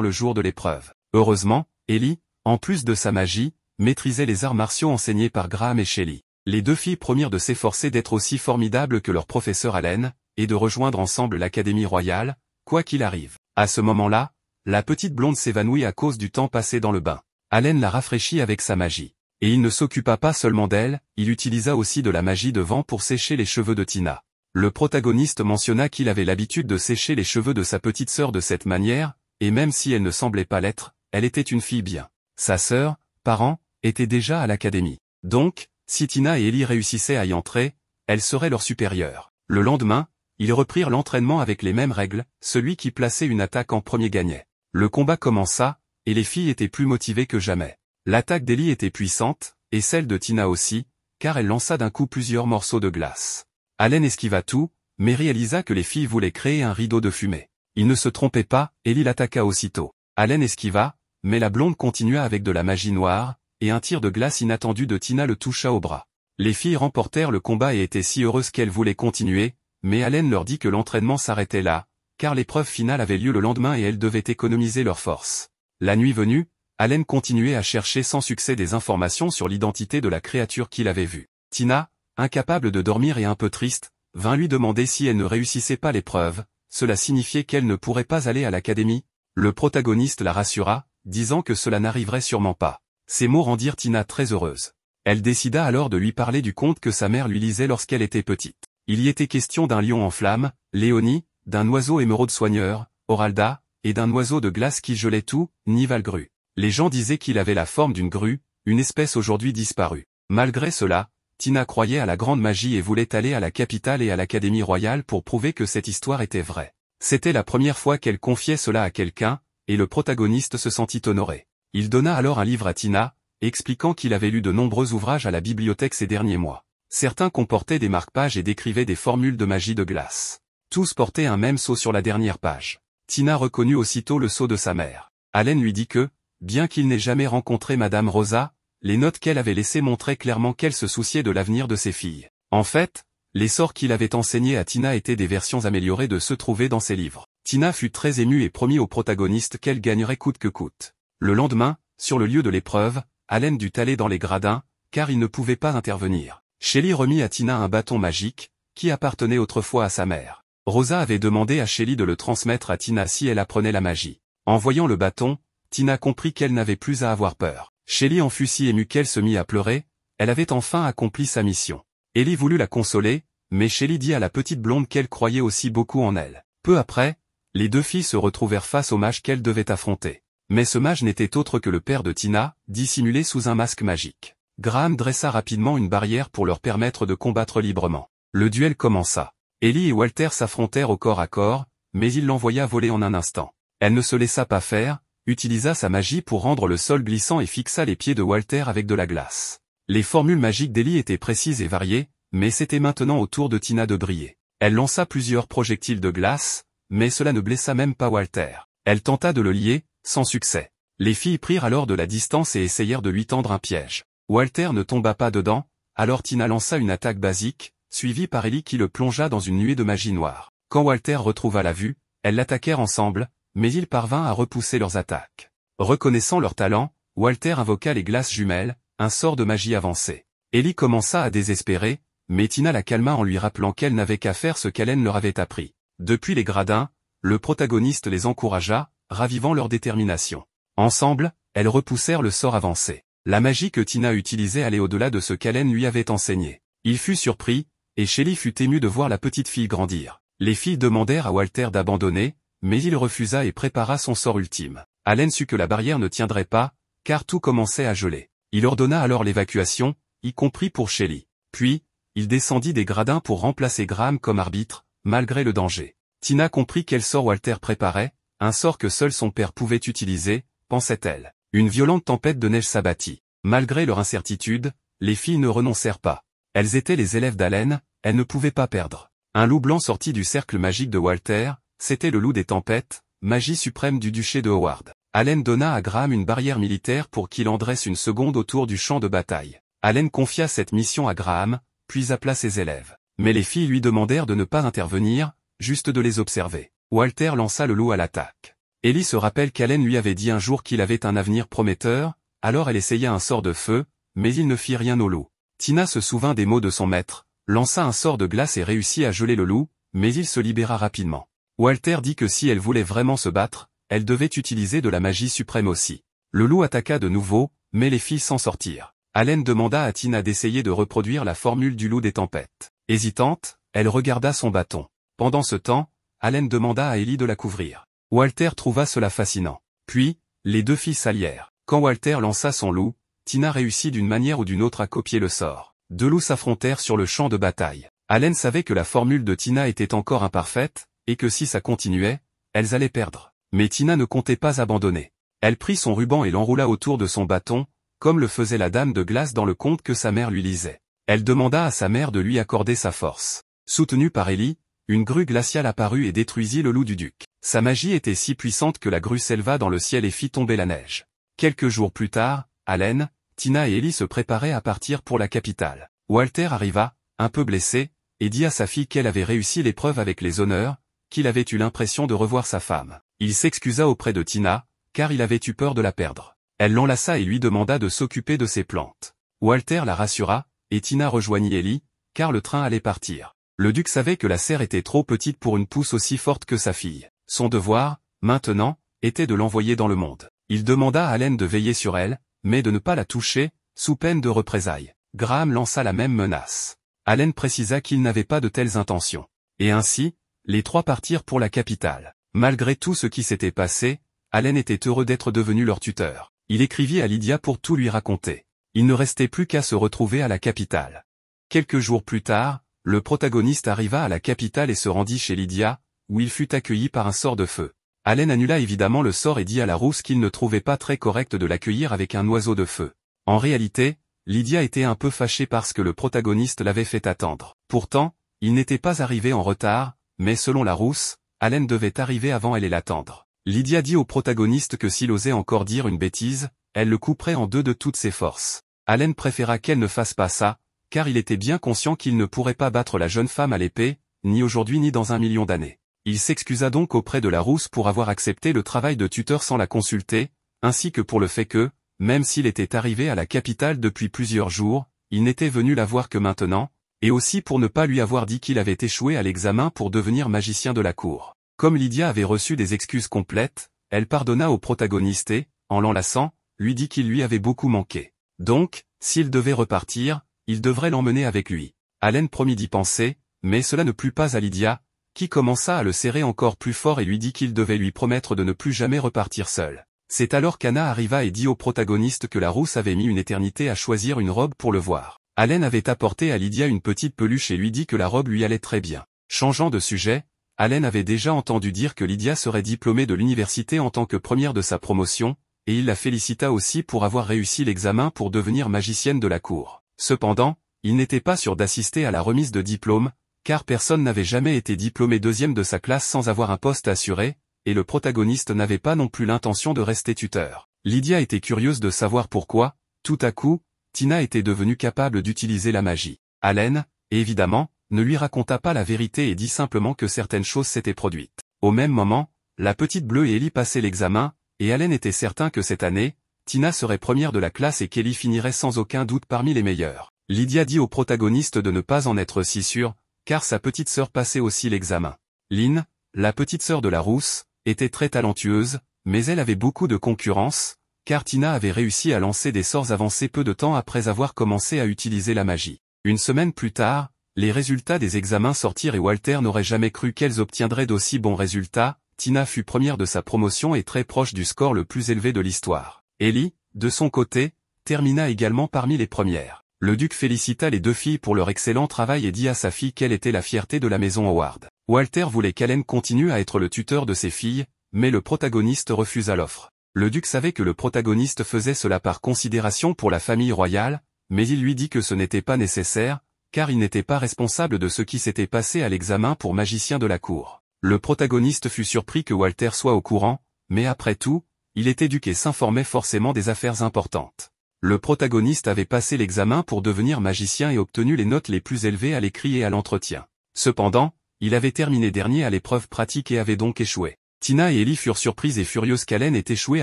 le jour de l'épreuve. Heureusement, Ellie, en plus de sa magie, maîtrisait les arts martiaux enseignés par Graham et Shelley. Les deux filles promirent de s'efforcer d'être aussi formidables que leur professeur Allen, et de rejoindre ensemble l'Académie royale, quoi qu'il arrive. À ce moment-là, la petite blonde s'évanouit à cause du temps passé dans le bain. Allen la rafraîchit avec sa magie. Et il ne s'occupa pas seulement d'elle, il utilisa aussi de la magie de vent pour sécher les cheveux de Tina. Le protagoniste mentionna qu'il avait l'habitude de sécher les cheveux de sa petite sœur de cette manière, et même si elle ne semblait pas l'être, elle était une fille bien. Sa sœur, parent, était déjà à l'académie. Donc, si Tina et Ellie réussissaient à y entrer, elle serait leur supérieure. Le lendemain, ils reprirent l'entraînement avec les mêmes règles, celui qui plaçait une attaque en premier gagnait. Le combat commença, et les filles étaient plus motivées que jamais. L'attaque d'Ellie était puissante, et celle de Tina aussi, car elle lança d'un coup plusieurs morceaux de glace. Allen esquiva tout, mais réalisa que les filles voulaient créer un rideau de fumée. Il ne se trompait pas, Ellie l'attaqua aussitôt. Allen esquiva, mais la blonde continua avec de la magie noire, et un tir de glace inattendu de Tina le toucha au bras. Les filles remportèrent le combat et étaient si heureuses qu'elles voulaient continuer, mais Allen leur dit que l'entraînement s'arrêtait là, car l'épreuve finale avait lieu le lendemain et elles devaient économiser leurs forces. La nuit venue, Allen continuait à chercher sans succès des informations sur l'identité de la créature qu'il avait vue. Tina, incapable de dormir et un peu triste, vint lui demander si elle ne réussissait pas l'épreuve, cela signifiait qu'elle ne pourrait pas aller à l'académie. Le protagoniste la rassura, disant que cela n'arriverait sûrement pas. Ces mots rendirent Tina très heureuse. Elle décida alors de lui parler du conte que sa mère lui lisait lorsqu'elle était petite. Il y était question d'un lion en flammes, Léonie, d'un oiseau émeraude soigneur, Oralda, et d'un oiseau de glace qui gelait tout, Nivalgru. Les gens disaient qu'il avait la forme d'une grue, une espèce aujourd'hui disparue. Malgré cela, Tina croyait à la grande magie et voulait aller à la capitale et à l'Académie royale pour prouver que cette histoire était vraie. C'était la première fois qu'elle confiait cela à quelqu'un, et le protagoniste se sentit honoré. Il donna alors un livre à Tina, expliquant qu'il avait lu de nombreux ouvrages à la bibliothèque ces derniers mois. Certains comportaient des marque-pages et décrivaient des formules de magie de glace. Tous portaient un même sceau sur la dernière page. Tina reconnut aussitôt le sceau de sa mère. Allen lui dit que, bien qu'il n'ait jamais rencontré Madame Rosa, les notes qu'elle avait laissées montraient clairement qu'elle se souciait de l'avenir de ses filles. En fait, les sorts qu'il avait enseignés à Tina étaient des versions améliorées de ceux trouvés dans ses livres. Tina fut très émue et promit au protagoniste qu'elle gagnerait coûte que coûte. Le lendemain, sur le lieu de l'épreuve, Allen dut aller dans les gradins, car il ne pouvait pas intervenir. Shelly remit à Tina un bâton magique, qui appartenait autrefois à sa mère. Rosa avait demandé à Shelly de le transmettre à Tina si elle apprenait la magie. En voyant le bâton, Tina comprit qu'elle n'avait plus à avoir peur. Shelly en fut si émue qu'elle se mit à pleurer, elle avait enfin accompli sa mission. Ellie voulut la consoler, mais Shelly dit à la petite blonde qu'elle croyait aussi beaucoup en elle. Peu après, les deux filles se retrouvèrent face au mage qu'elles devaient affronter. Mais ce mage n'était autre que le père de Tina, dissimulé sous un masque magique. Graham dressa rapidement une barrière pour leur permettre de combattre librement. Le duel commença. Ellie et Walter s'affrontèrent au corps à corps, mais il l'envoya voler en un instant. Elle ne se laissa pas faire, utilisa sa magie pour rendre le sol glissant et fixa les pieds de Walter avec de la glace. Les formules magiques d'Ellie étaient précises et variées, mais c'était maintenant au tour de Tina de briller. Elle lança plusieurs projectiles de glace, mais cela ne blessa même pas Walter. Elle tenta de le lier, sans succès. Les filles prirent alors de la distance et essayèrent de lui tendre un piège. Walter ne tomba pas dedans, alors Tina lança une attaque basique, suivie par Ellie qui le plongea dans une nuée de magie noire. Quand Walter retrouva la vue, elles l'attaquèrent ensemble, mais il parvint à repousser leurs attaques. Reconnaissant leur talent, Walter invoqua les glaces jumelles, un sort de magie avancé. Ellie commença à désespérer, mais Tina la calma en lui rappelant qu'elle n'avait qu'à faire ce qu'Hélène leur avait appris. Depuis les gradins, le protagoniste les encouragea, ravivant leur détermination. Ensemble, elles repoussèrent le sort avancé. La magie que Tina utilisait allait au-delà de ce qu'Hélène lui avait enseigné. Il fut surpris, et Shelly fut émue de voir la petite fille grandir. Les filles demandèrent à Walter d'abandonner, mais il refusa et prépara son sort ultime. Hélène sut que la barrière ne tiendrait pas, car tout commençait à geler. Il ordonna alors l'évacuation, y compris pour Shelly. Puis, il descendit des gradins pour remplacer Graham comme arbitre, malgré le danger. Tina comprit quel sort Walter préparait, un sort que seul son père pouvait utiliser, pensait-elle. Une violente tempête de neige s'abattit. Malgré leur incertitude, les filles ne renoncèrent pas. Elles étaient les élèves d'Hélène, elles ne pouvaient pas perdre. Un loup blanc sortit du cercle magique de Walter, c'était le loup des tempêtes, magie suprême du duché de Howard. Hélène donna à Graham une barrière militaire pour qu'il en dresse une seconde autour du champ de bataille. Hélène confia cette mission à Graham, puis appela ses élèves. Mais les filles lui demandèrent de ne pas intervenir, juste de les observer. Walter lança le loup à l'attaque. Ellie se rappelle qu'Hélène lui avait dit un jour qu'il avait un avenir prometteur, alors elle essaya un sort de feu, mais il ne fit rien au loup. Tina se souvint des mots de son maître, lança un sort de glace et réussit à geler le loup, mais il se libéra rapidement. Walter dit que si elle voulait vraiment se battre, elle devait utiliser de la magie suprême aussi. Le loup attaqua de nouveau, mais les filles s'en sortirent. Hélène demanda à Tina d'essayer de reproduire la formule du loup des tempêtes. Hésitante, elle regarda son bâton. Pendant ce temps, Hélène demanda à Ellie de la couvrir. Walter trouva cela fascinant. Puis, les deux filles s'allièrent. Quand Walter lança son loup, Tina réussit d'une manière ou d'une autre à copier le sort. Deux loups s'affrontèrent sur le champ de bataille. Hélène savait que la formule de Tina était encore imparfaite, et que si ça continuait, elles allaient perdre. Mais Tina ne comptait pas abandonner. Elle prit son ruban et l'enroula autour de son bâton, comme le faisait la dame de glace dans le conte que sa mère lui lisait. Elle demanda à sa mère de lui accorder sa force. Soutenue par Ellie, une grue glaciale apparut et détruisit le loup du duc. Sa magie était si puissante que la grue s'éleva dans le ciel et fit tomber la neige. Quelques jours plus tard, Hélène, Tina et Ellie se préparaient à partir pour la capitale. Walter arriva, un peu blessé, et dit à sa fille qu'elle avait réussi l'épreuve avec les honneurs, qu'il avait eu l'impression de revoir sa femme. Il s'excusa auprès de Tina, car il avait eu peur de la perdre. Elle l'enlaça et lui demanda de s'occuper de ses plantes. Walter la rassura, et Tina rejoignit Ellie, car le train allait partir. Le duc savait que la serre était trop petite pour une pousse aussi forte que sa fille. Son devoir, maintenant, était de l'envoyer dans le monde. Il demanda à Hélène de veiller sur elle, mais de ne pas la toucher, sous peine de représailles. Graham lança la même menace. Hélène précisa qu'il n'avait pas de telles intentions. Et ainsi, les trois partirent pour la capitale. Malgré tout ce qui s'était passé, Hélène était heureux d'être devenu leur tuteur. Il écrivit à Lydia pour tout lui raconter. Il ne restait plus qu'à se retrouver à la capitale. Quelques jours plus tard, le protagoniste arriva à la capitale et se rendit chez Lydia, où il fut accueilli par un sort de feu. Hélène annula évidemment le sort et dit à la rousse qu'il ne trouvait pas très correct de l'accueillir avec un oiseau de feu. En réalité, Lydia était un peu fâchée parce que le protagoniste l'avait fait attendre. Pourtant, il n'était pas arrivé en retard, mais selon la rousse, Hélène devait arriver avant elle et l'attendre. Lydia dit au protagoniste que s'il osait encore dire une bêtise, elle le couperait en deux de toutes ses forces. Hélène préféra qu'elle ne fasse pas ça, car il était bien conscient qu'il ne pourrait pas battre la jeune femme à l'épée, ni aujourd'hui ni dans 1 million d'années. Il s'excusa donc auprès de la rousse pour avoir accepté le travail de tuteur sans la consulter, ainsi que pour le fait que, même s'il était arrivé à la capitale depuis plusieurs jours, il n'était venu la voir que maintenant, et aussi pour ne pas lui avoir dit qu'il avait échoué à l'examen pour devenir magicien de la cour. Comme Lydia avait reçu des excuses complètes, elle pardonna au protagoniste et, en l'enlaçant, lui dit qu'il lui avait beaucoup manqué. Donc, s'il devait repartir, il devrait l'emmener avec lui. Allen promit d'y penser, mais cela ne plut pas à Lydia, qui commença à le serrer encore plus fort et lui dit qu'il devait lui promettre de ne plus jamais repartir seul. C'est alors qu'Anna arriva et dit au protagoniste que la rousse avait mis une éternité à choisir une robe pour le voir. Allen avait apporté à Lydia une petite peluche et lui dit que la robe lui allait très bien. Changeant de sujet, Allen avait déjà entendu dire que Lydia serait diplômée de l'université en tant que première de sa promotion, et il la félicita aussi pour avoir réussi l'examen pour devenir magicienne de la cour. Cependant, il n'était pas sûr d'assister à la remise de diplôme, car personne n'avait jamais été diplômé deuxième de sa classe sans avoir un poste assuré, et le protagoniste n'avait pas non plus l'intention de rester tuteur. Lydia était curieuse de savoir pourquoi, tout à coup, Tina était devenue capable d'utiliser la magie. Allen, évidemment, ne lui raconta pas la vérité et dit simplement que certaines choses s'étaient produites. Au même moment, la petite bleue et Ellie passaient l'examen, et Allen était certain que cette année, Tina serait première de la classe et qu'Ellie finirait sans aucun doute parmi les meilleures. Lydia dit au protagoniste de ne pas en être si sûr, car sa petite sœur passait aussi l'examen. Lynn, la petite sœur de la rousse, était très talentueuse, mais elle avait beaucoup de concurrence, car Tina avait réussi à lancer des sorts avancés peu de temps après avoir commencé à utiliser la magie. Une semaine plus tard, les résultats des examens sortirent et Walter n'aurait jamais cru qu'elles obtiendraient d'aussi bons résultats. Tina fut première de sa promotion et très proche du score le plus élevé de l'histoire. Ellie, de son côté, termina également parmi les premières. Le duc félicita les deux filles pour leur excellent travail et dit à sa fille qu'elle était la fierté de la maison Howard. Walter voulait qu'Allen continue à être le tuteur de ses filles, mais le protagoniste refusa l'offre. Le duc savait que le protagoniste faisait cela par considération pour la famille royale, mais il lui dit que ce n'était pas nécessaire, car il n'était pas responsable de ce qui s'était passé à l'examen pour magicien de la cour. Le protagoniste fut surpris que Walter soit au courant, mais après tout, il était duc et s'informait forcément des affaires importantes. Le protagoniste avait passé l'examen pour devenir magicien et obtenu les notes les plus élevées à l'écrit et à l'entretien. Cependant, il avait terminé dernier à l'épreuve pratique et avait donc échoué. Tina et Ellie furent surprises et furieuses qu'Allen ait échoué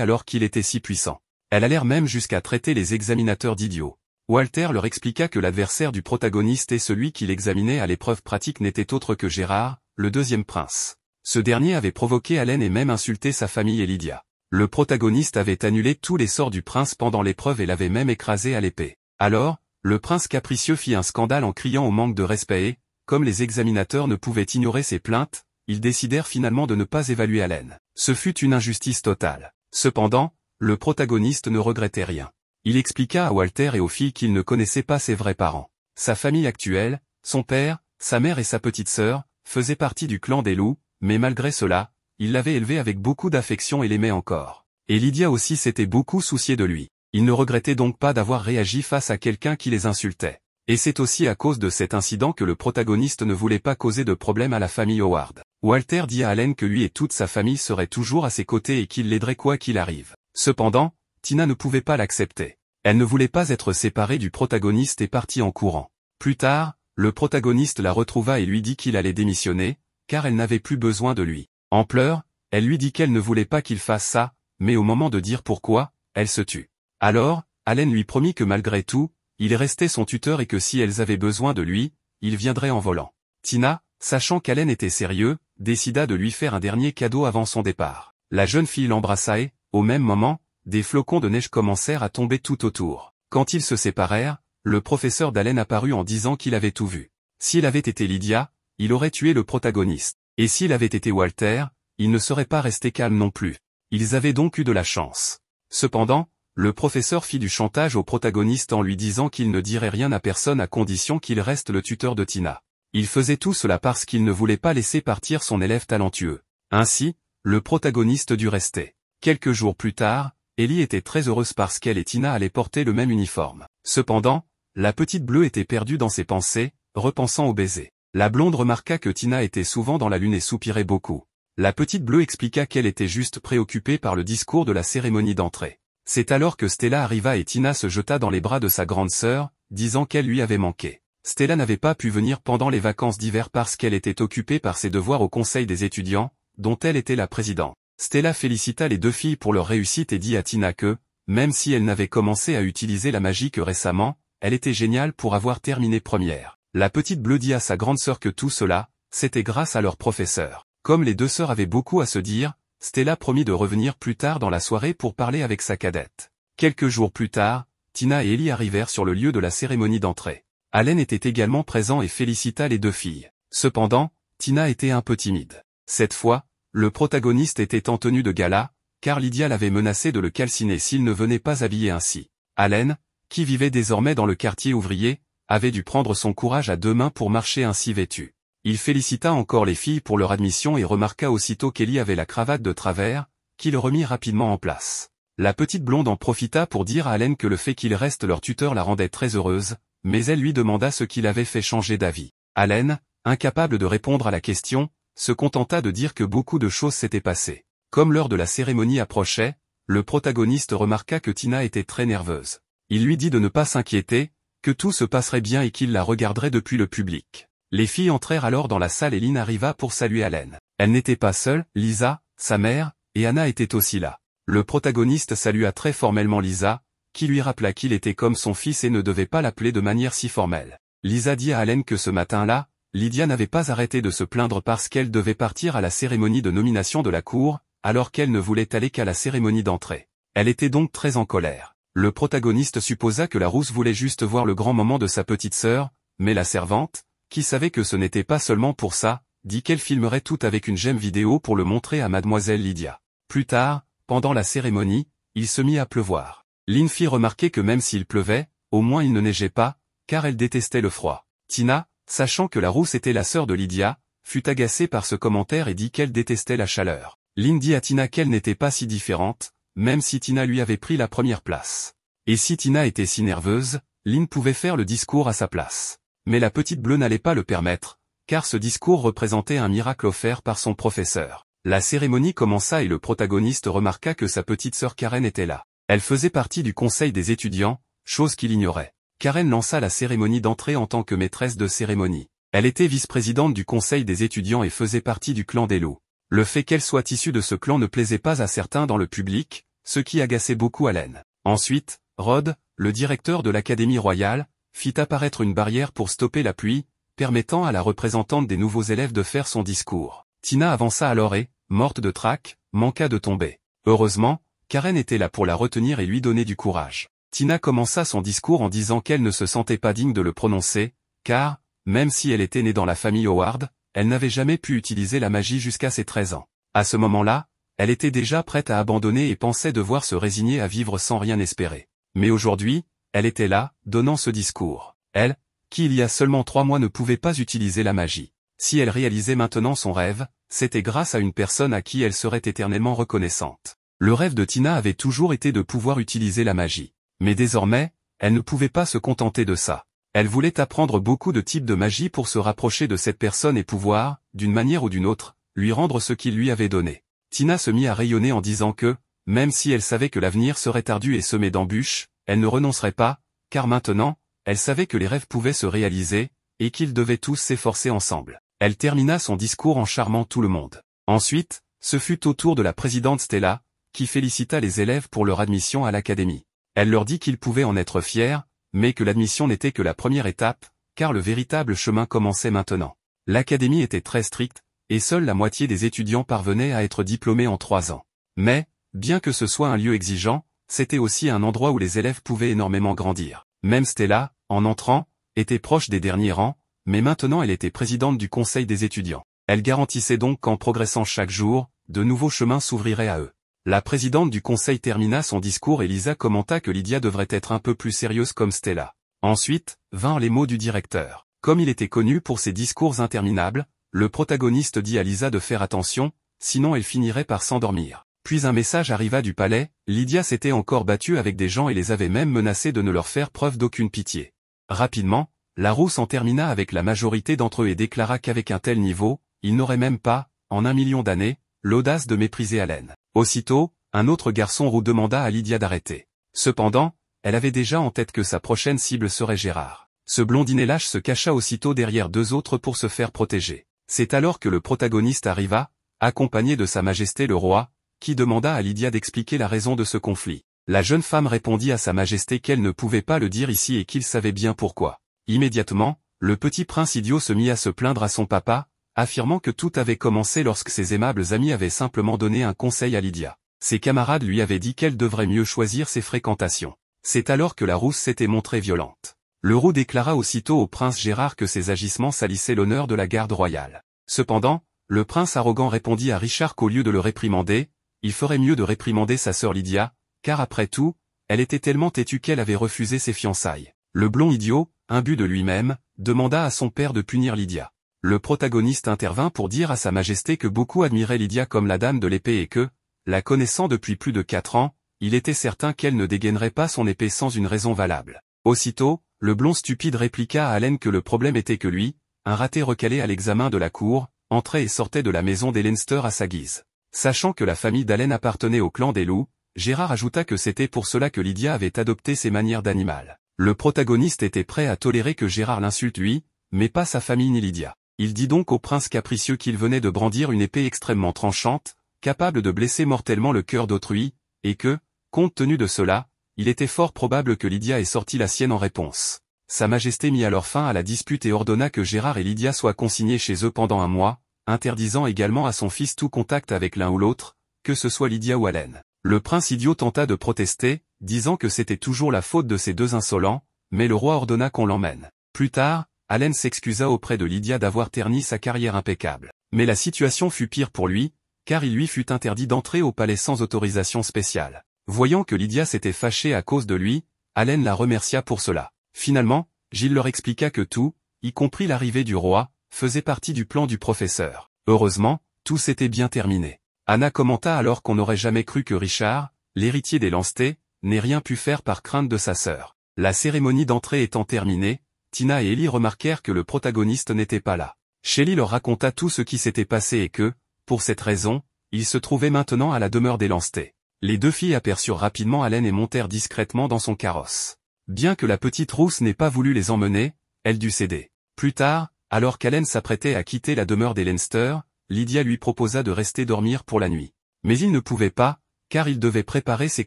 alors qu'il était si puissant. Elles allèrent même jusqu'à traiter les examinateurs d'idiots. Walter leur expliqua que l'adversaire du protagoniste et celui qui l'examinait à l'épreuve pratique n'était autre que Gérard, le deuxième prince. Ce dernier avait provoqué Allen et même insulté sa famille et Lydia. Le protagoniste avait annulé tous les sorts du prince pendant l'épreuve et l'avait même écrasé à l'épée. Alors, le prince capricieux fit un scandale en criant au manque de respect et, comme les examinateurs ne pouvaient ignorer ses plaintes, ils décidèrent finalement de ne pas évaluer Allen. Ce fut une injustice totale. Cependant, le protagoniste ne regrettait rien. Il expliqua à Walter et aux filles qu'il ne connaissait pas ses vrais parents. Sa famille actuelle, son père, sa mère et sa petite sœur, faisaient partie du clan des loups, mais malgré cela, il l'avait élevé avec beaucoup d'affection et l'aimait encore. Et Lydia aussi s'était beaucoup souciée de lui. Il ne regrettait donc pas d'avoir réagi face à quelqu'un qui les insultait. Et c'est aussi à cause de cet incident que le protagoniste ne voulait pas causer de problème à la famille Howard. Walter dit à Allen que lui et toute sa famille seraient toujours à ses côtés et qu'il l'aiderait quoi qu'il arrive. Cependant, Tina ne pouvait pas l'accepter. Elle ne voulait pas être séparée du protagoniste et partit en courant. Plus tard, le protagoniste la retrouva et lui dit qu'il allait démissionner, car elle n'avait plus besoin de lui. En pleurs, elle lui dit qu'elle ne voulait pas qu'il fasse ça, mais au moment de dire pourquoi, elle se tut. Alors, Allen lui promit que malgré tout, il restait son tuteur et que si elles avaient besoin de lui, il viendrait en volant. Tina, sachant qu'Allen était sérieux, décida de lui faire un dernier cadeau avant son départ. La jeune fille l'embrassa et, au même moment, des flocons de neige commencèrent à tomber tout autour. Quand ils se séparèrent, le professeur d'Allen apparut en disant qu'il avait tout vu. S'il avait été Lydia, il aurait tué le protagoniste. Et s'il avait été Walter, il ne serait pas resté calme non plus. Ils avaient donc eu de la chance. Cependant, le professeur fit du chantage au protagoniste en lui disant qu'il ne dirait rien à personne à condition qu'il reste le tuteur de Tina. Il faisait tout cela parce qu'il ne voulait pas laisser partir son élève talentueux. Ainsi, le protagoniste dut rester. Quelques jours plus tard, Ellie était très heureuse parce qu'elle et Tina allaient porter le même uniforme. Cependant, la petite bleue était perdue dans ses pensées, repensant au baiser. La blonde remarqua que Tina était souvent dans la lune et soupirait beaucoup. La petite bleue expliqua qu'elle était juste préoccupée par le discours de la cérémonie d'entrée. C'est alors que Stella arriva et Tina se jeta dans les bras de sa grande sœur, disant qu'elle lui avait manqué. Stella n'avait pas pu venir pendant les vacances d'hiver parce qu'elle était occupée par ses devoirs au conseil des étudiants, dont elle était la présidente. Stella félicita les deux filles pour leur réussite et dit à Tina que, même si elle n'avait commencé à utiliser la magie que récemment, elle était géniale pour avoir terminé première. La petite bleue dit à sa grande sœur que tout cela, c'était grâce à leur professeur. Comme les deux sœurs avaient beaucoup à se dire, Stella promit de revenir plus tard dans la soirée pour parler avec sa cadette. Quelques jours plus tard, Tina et Ellie arrivèrent sur le lieu de la cérémonie d'entrée. Allen était également présent et félicita les deux filles. Cependant, Tina était un peu timide. Cette fois, le protagoniste était en tenue de gala, car Lydia l'avait menacé de le calciner s'il ne venait pas habillé ainsi. Allen, qui vivait désormais dans le quartier ouvrier, avait dû prendre son courage à deux mains pour marcher ainsi vêtu. Il félicita encore les filles pour leur admission et remarqua aussitôt qu'Ellie avait la cravate de travers, qu'il remit rapidement en place. La petite blonde en profita pour dire à Allen que le fait qu'il reste leur tuteur la rendait très heureuse, mais elle lui demanda ce qui l'avait fait changer d'avis. Allen, incapable de répondre à la question, se contenta de dire que beaucoup de choses s'étaient passées. Comme l'heure de la cérémonie approchait, le protagoniste remarqua que Tina était très nerveuse. Il lui dit de ne pas s'inquiéter, que tout se passerait bien et qu'il la regarderait depuis le public. Les filles entrèrent alors dans la salle et Lynn arriva pour saluer Allen. Elle n'était pas seule, Lisa, sa mère, et Anna étaient aussi là. Le protagoniste salua très formellement Lisa, qui lui rappela qu'il était comme son fils et ne devait pas l'appeler de manière si formelle. Lisa dit à Allen que ce matin-là, Lydia n'avait pas arrêté de se plaindre parce qu'elle devait partir à la cérémonie de nomination de la cour, alors qu'elle ne voulait aller qu'à la cérémonie d'entrée. Elle était donc très en colère. Le protagoniste supposa que la rousse voulait juste voir le grand moment de sa petite sœur, mais la servante, qui savait que ce n'était pas seulement pour ça, dit qu'elle filmerait tout avec une gemme vidéo pour le montrer à mademoiselle Lydia. Plus tard, pendant la cérémonie, il se mit à pleuvoir. Lynn fit remarquer que même s'il pleuvait, au moins il ne neigeait pas, car elle détestait le froid. Tina, sachant que la rousse était la sœur de Lydia, fut agacée par ce commentaire et dit qu'elle détestait la chaleur. Lynn dit à Tina qu'elle n'était pas si différente, même si Tina lui avait pris la première place. Et si Tina était si nerveuse, Lynn pouvait faire le discours à sa place. Mais la petite bleue n'allait pas le permettre, car ce discours représentait un miracle offert par son professeur. La cérémonie commença et le protagoniste remarqua que sa petite sœur Karen était là. Elle faisait partie du conseil des étudiants, chose qu'il ignorait. Karen lança la cérémonie d'entrée en tant que maîtresse de cérémonie. Elle était vice-présidente du conseil des étudiants et faisait partie du clan des loups. Le fait qu'elle soit issue de ce clan ne plaisait pas à certains dans le public, ce qui agaçait beaucoup Allen. Ensuite, Rod, le directeur de l'Académie royale, fit apparaître une barrière pour stopper la pluie, permettant à la représentante des nouveaux élèves de faire son discours. Tina avança alors et, morte de trac, manqua de tomber. Heureusement, Karen était là pour la retenir et lui donner du courage. Tina commença son discours en disant qu'elle ne se sentait pas digne de le prononcer, car, même si elle était née dans la famille Howard, elle n'avait jamais pu utiliser la magie jusqu'à ses 13 ans. À ce moment-là, elle était déjà prête à abandonner et pensait devoir se résigner à vivre sans rien espérer. Mais aujourd'hui, elle était là, donnant ce discours. Elle, qui il y a seulement 3 mois ne pouvait pas utiliser la magie. Si elle réalisait maintenant son rêve, c'était grâce à une personne à qui elle serait éternellement reconnaissante. Le rêve de Tina avait toujours été de pouvoir utiliser la magie. Mais désormais, elle ne pouvait pas se contenter de ça. Elle voulait apprendre beaucoup de types de magie pour se rapprocher de cette personne et pouvoir, d'une manière ou d'une autre, lui rendre ce qu'il lui avait donné. Tina se mit à rayonner en disant que, même si elle savait que l'avenir serait ardu et semé d'embûches, elle ne renoncerait pas, car maintenant, elle savait que les rêves pouvaient se réaliser, et qu'ils devaient tous s'efforcer ensemble. Elle termina son discours en charmant tout le monde. Ensuite, ce fut au tour de la présidente Stella, qui félicita les élèves pour leur admission à l'académie. Elle leur dit qu'ils pouvaient en être fiers, mais que l'admission n'était que la première étape, car le véritable chemin commençait maintenant. L'académie était très stricte, et seule la moitié des étudiants parvenaient à être diplômés en 3 ans. Mais, bien que ce soit un lieu exigeant, c'était aussi un endroit où les élèves pouvaient énormément grandir. Même Stella, en entrant, était proche des derniers rangs, mais maintenant elle était présidente du conseil des étudiants. Elle garantissait donc qu'en progressant chaque jour, de nouveaux chemins s'ouvriraient à eux. La présidente du conseil termina son discours et Lisa commenta que Lydia devrait être un peu plus sérieuse comme Stella. Ensuite, vinrent les mots du directeur. Comme il était connu pour ses discours interminables, le protagoniste dit à Lisa de faire attention, sinon elle finirait par s'endormir. Puis un message arriva du palais, Lydia s'était encore battue avec des gens et les avait même menacés de ne leur faire preuve d'aucune pitié. Rapidement, la rousse en termina avec la majorité d'entre eux et déclara qu'avec un tel niveau, il n'aurait même pas, en 1 million d'années, l'audace de mépriser Allen. Aussitôt, un autre garçon roux demanda à Lydia d'arrêter. Cependant, elle avait déjà en tête que sa prochaine cible serait Gérard. Ce blondinet lâche se cacha aussitôt derrière 2 autres pour se faire protéger. C'est alors que le protagoniste arriva, accompagné de Sa Majesté le Roi, qui demanda à Lydia d'expliquer la raison de ce conflit. La jeune femme répondit à sa majesté qu'elle ne pouvait pas le dire ici et qu'il savait bien pourquoi. Immédiatement, le petit prince idiot se mit à se plaindre à son papa, affirmant que tout avait commencé lorsque ses aimables amis avaient simplement donné un conseil à Lydia. Ses camarades lui avaient dit qu'elle devrait mieux choisir ses fréquentations. C'est alors que la rousse s'était montrée violente. Le roux déclara aussitôt au prince Gérard que ses agissements salissaient l'honneur de la garde royale. Cependant, le prince arrogant répondit à Richard qu'au lieu de le réprimander, il ferait mieux de réprimander sa sœur Lydia, car après tout, elle était tellement têtue qu'elle avait refusé ses fiançailles. Le blond idiot, imbu de lui-même, demanda à son père de punir Lydia. Le protagoniste intervint pour dire à sa majesté que beaucoup admiraient Lydia comme la dame de l'épée et que, la connaissant depuis plus de 4 ans, il était certain qu'elle ne dégainerait pas son épée sans une raison valable. Aussitôt, le blond stupide répliqua à Haleine que le problème était que lui, un raté recalé à l'examen de la cour, entrait et sortait de la maison des Leinster à sa guise. Sachant que la famille d'Haleine appartenait au clan des loups, Gérard ajouta que c'était pour cela que Lydia avait adopté ses manières d'animal. Le protagoniste était prêt à tolérer que Gérard l'insulte lui, mais pas sa famille ni Lydia. Il dit donc au prince capricieux qu'il venait de brandir une épée extrêmement tranchante, capable de blesser mortellement le cœur d'autrui, et que, compte tenu de cela, il était fort probable que Lydia ait sorti la sienne en réponse. Sa majesté mit alors fin à la dispute et ordonna que Gérard et Lydia soient consignés chez eux pendant 1 mois, interdisant également à son fils tout contact avec l'un ou l'autre, que ce soit Lydia ou Haleine. Le prince idiot tenta de protester, disant que c'était toujours la faute de ces 2 insolents, mais le roi ordonna qu'on l'emmène. Plus tard, Haleine s'excusa auprès de Lydia d'avoir terni sa carrière impeccable. Mais la situation fut pire pour lui, car il lui fut interdit d'entrer au palais sans autorisation spéciale. Voyant que Lydia s'était fâchée à cause de lui, Haleine la remercia pour cela. Finalement, Gilles leur expliqua que tout, y compris l'arrivée du roi, faisait partie du plan du professeur. Heureusement, tout s'était bien terminé. Anna commenta alors qu'on n'aurait jamais cru que Richard, l'héritier des Lancet, n'ait rien pu faire par crainte de sa sœur. La cérémonie d'entrée étant terminée, Tina et Ellie remarquèrent que le protagoniste n'était pas là. Shelley leur raconta tout ce qui s'était passé et que, pour cette raison, il se trouvait maintenant à la demeure des Lancet. Les 2 filles aperçurent rapidement Haleine et montèrent discrètement dans son carrosse. Bien que la petite rousse n'ait pas voulu les emmener, elle dut céder. Plus tard, alors qu'Haleine s'apprêtait à quitter la demeure des Leinster, Lydia lui proposa de rester dormir pour la nuit. Mais il ne pouvait pas, car il devait préparer ses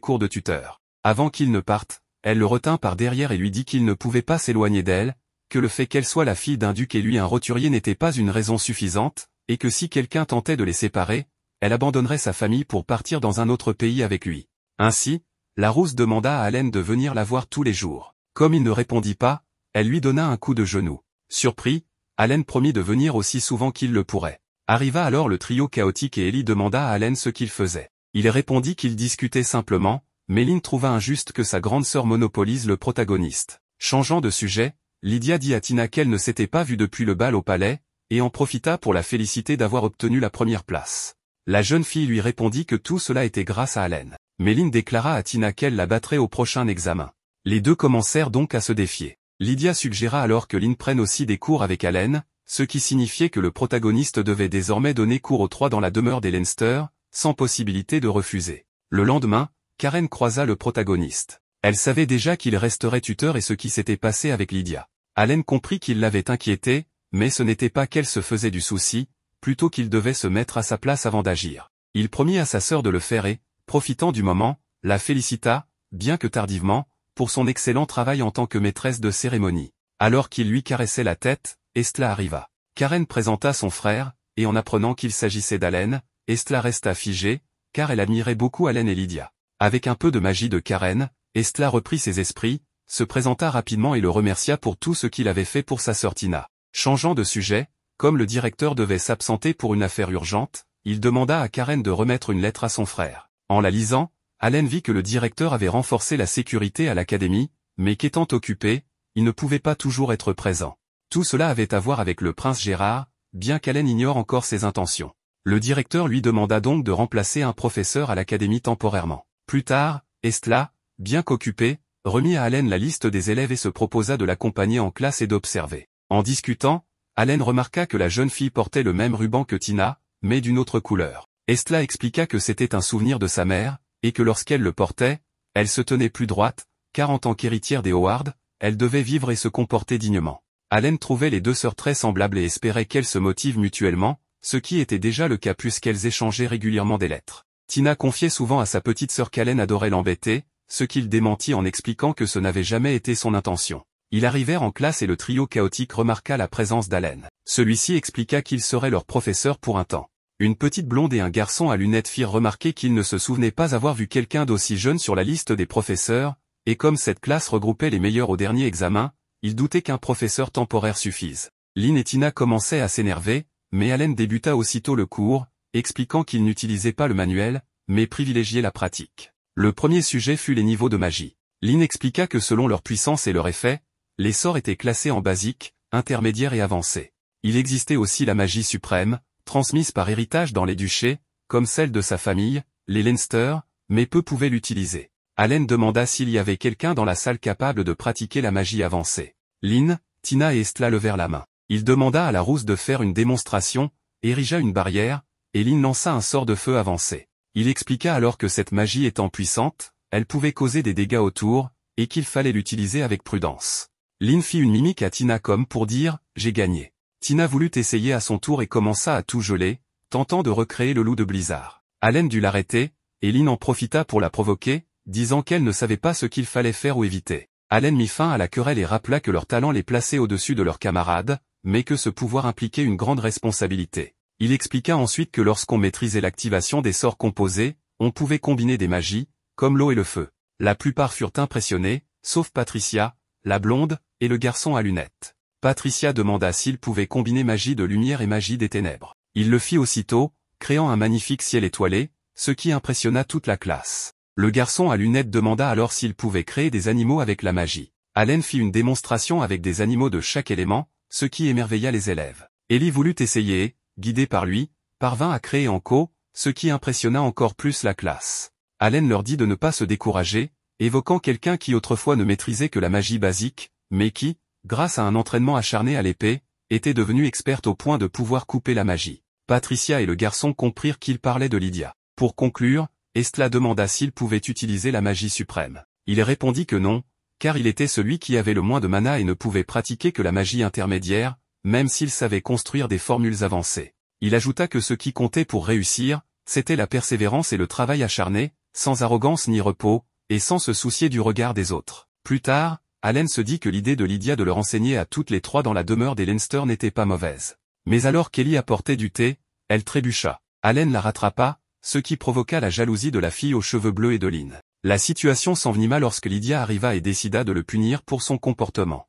cours de tuteur. Avant qu'il ne parte, elle le retint par derrière et lui dit qu'il ne pouvait pas s'éloigner d'elle, que le fait qu'elle soit la fille d'un duc et lui un roturier n'était pas une raison suffisante, et que si quelqu'un tentait de les séparer, elle abandonnerait sa famille pour partir dans un autre pays avec lui. Ainsi, la rousse demanda à Haleine de venir la voir tous les jours. Comme il ne répondit pas, elle lui donna un coup de genou. Surpris, Haleine promit de venir aussi souvent qu'il le pourrait. Arriva alors le trio chaotique et Ellie demanda à Haleine ce qu'il faisait. Il répondit qu'il discutait simplement, mais Lynn trouva injuste que sa grande sœur monopolise le protagoniste. Changeant de sujet, Lydia dit à Tina qu'elle ne s'était pas vue depuis le bal au palais, et en profita pour la féliciter d'avoir obtenu la première place. La jeune fille lui répondit que tout cela était grâce à Haleine. Mais Lynn déclara à Tina qu'elle la battrait au prochain examen. Les 2 commencèrent donc à se défier. Lydia suggéra alors que Lynn prenne aussi des cours avec Haleine, ce qui signifiait que le protagoniste devait désormais donner cours aux 3 dans la demeure des Leinster, sans possibilité de refuser. Le lendemain, Karen croisa le protagoniste. Elle savait déjà qu'il resterait tuteur et ce qui s'était passé avec Lydia. Haleine comprit qu'il l'avait inquiétée, mais ce n'était pas qu'elle se faisait du souci, plutôt qu'il devait se mettre à sa place avant d'agir. Il promit à sa sœur de le faire et, profitant du moment, la félicita, bien que tardivement, pour son excellent travail en tant que maîtresse de cérémonie. Alors qu'il lui caressait la tête, Estla arriva. Karen présenta son frère, et en apprenant qu'il s'agissait d'Haleine, Estla resta figée, car elle admirait beaucoup Haleine et Lydia. Avec un peu de magie de Karen, Estla reprit ses esprits, se présenta rapidement et le remercia pour tout ce qu'il avait fait pour sa sœur Tina. Changeant de sujet, comme le directeur devait s'absenter pour une affaire urgente, il demanda à Karen de remettre une lettre à son frère. En la lisant, Haleine vit que le directeur avait renforcé la sécurité à l'académie, mais qu'étant occupé, il ne pouvait pas toujours être présent. Tout cela avait à voir avec le prince Gérard, bien qu'Haleine ignore encore ses intentions. Le directeur lui demanda donc de remplacer un professeur à l'académie temporairement. Plus tard, Estla, bien qu'occupée, remit à Haleine la liste des élèves et se proposa de l'accompagner en classe et d'observer. En discutant, Haleine remarqua que la jeune fille portait le même ruban que Tina, mais d'une autre couleur. Estla expliqua que c'était un souvenir de sa mère, et que lorsqu'elle le portait, elle se tenait plus droite, car en tant qu'héritière des Howard, elle devait vivre et se comporter dignement. Haleine trouvait les 2 sœurs très semblables et espérait qu'elles se motivent mutuellement, ce qui était déjà le cas puisqu'elles échangeaient régulièrement des lettres. Tina confiait souvent à sa petite sœur qu'Haleine adorait l'embêter, ce qu'il démentit en expliquant que ce n'avait jamais été son intention. Ils arrivèrent en classe et le trio chaotique remarqua la présence d'Allen. Celui-ci expliqua qu'il serait leur professeur pour un temps. Une petite blonde et un garçon à lunettes firent remarquer qu'ils ne se souvenaient pas avoir vu quelqu'un d'aussi jeune sur la liste des professeurs, et comme cette classe regroupait les meilleurs au dernier examen, ils doutaient qu'un professeur temporaire suffise. Lynn et Tina commençaient à s'énerver, mais Allen débuta aussitôt le cours, expliquant qu'il n'utilisait pas le manuel, mais privilégiait la pratique. Le premier sujet fut les niveaux de magie. Lynn expliqua que selon leur puissance et leur effet, les sorts étaient classés en basique, intermédiaire et avancé. Il existait aussi la magie suprême, transmise par héritage dans les duchés, comme celle de sa famille, les Leinster, mais peu pouvaient l'utiliser. Allen demanda s'il y avait quelqu'un dans la salle capable de pratiquer la magie avancée. Lynn, Tina et Estla levèrent la main. Il demanda à la rousse de faire une démonstration, érigea une barrière, et Lynn lança un sort de feu avancé. Il expliqua alors que cette magie étant puissante, elle pouvait causer des dégâts autour, et qu'il fallait l'utiliser avec prudence. Lynn fit une mimique à Tina comme pour dire « j'ai gagné ». Tina voulut essayer à son tour et commença à tout geler, tentant de recréer le loup de Blizzard. Allen dut l'arrêter, et Lynn en profita pour la provoquer, disant qu'elle ne savait pas ce qu'il fallait faire ou éviter. Allen mit fin à la querelle et rappela que leur talent les plaçait au-dessus de leurs camarades, mais que ce pouvoir impliquait une grande responsabilité. Il expliqua ensuite que lorsqu'on maîtrisait l'activation des sorts composés, on pouvait combiner des magies, comme l'eau et le feu. La plupart furent impressionnés, sauf Patricia, la blonde, et le garçon à lunettes. Patricia demanda s'il pouvait combiner magie de lumière et magie des ténèbres. Il le fit aussitôt, créant un magnifique ciel étoilé, ce qui impressionna toute la classe. Le garçon à lunettes demanda alors s'il pouvait créer des animaux avec la magie. Allen fit une démonstration avec des animaux de chaque élément, ce qui émerveilla les élèves. Ellie voulut essayer et, guidé par lui, parvint à créer Anko, ce qui impressionna encore plus la classe. Allen leur dit de ne pas se décourager, évoquant quelqu'un qui autrefois ne maîtrisait que la magie basique, mais qui, grâce à un entraînement acharné à l'épée, était devenue experte au point de pouvoir couper la magie. Patricia et le garçon comprirent qu'il parlait de Lydia. Pour conclure, Estla demanda s'il pouvait utiliser la magie suprême. Il répondit que non, car il était celui qui avait le moins de mana et ne pouvait pratiquer que la magie intermédiaire, même s'il savait construire des formules avancées. Il ajouta que ce qui comptait pour réussir, c'était la persévérance et le travail acharné, sans arrogance ni repos, et sans se soucier du regard des autres. Plus tard, Allen se dit que l'idée de Lydia de leur enseigner à toutes les trois dans la demeure des Leinster n'était pas mauvaise. Mais alors qu'Ellie apportait du thé, elle trébucha. Allen la rattrapa, ce qui provoqua la jalousie de la fille aux cheveux bleus et de Lynn. La situation s'envenima lorsque Lydia arriva et décida de le punir pour son comportement.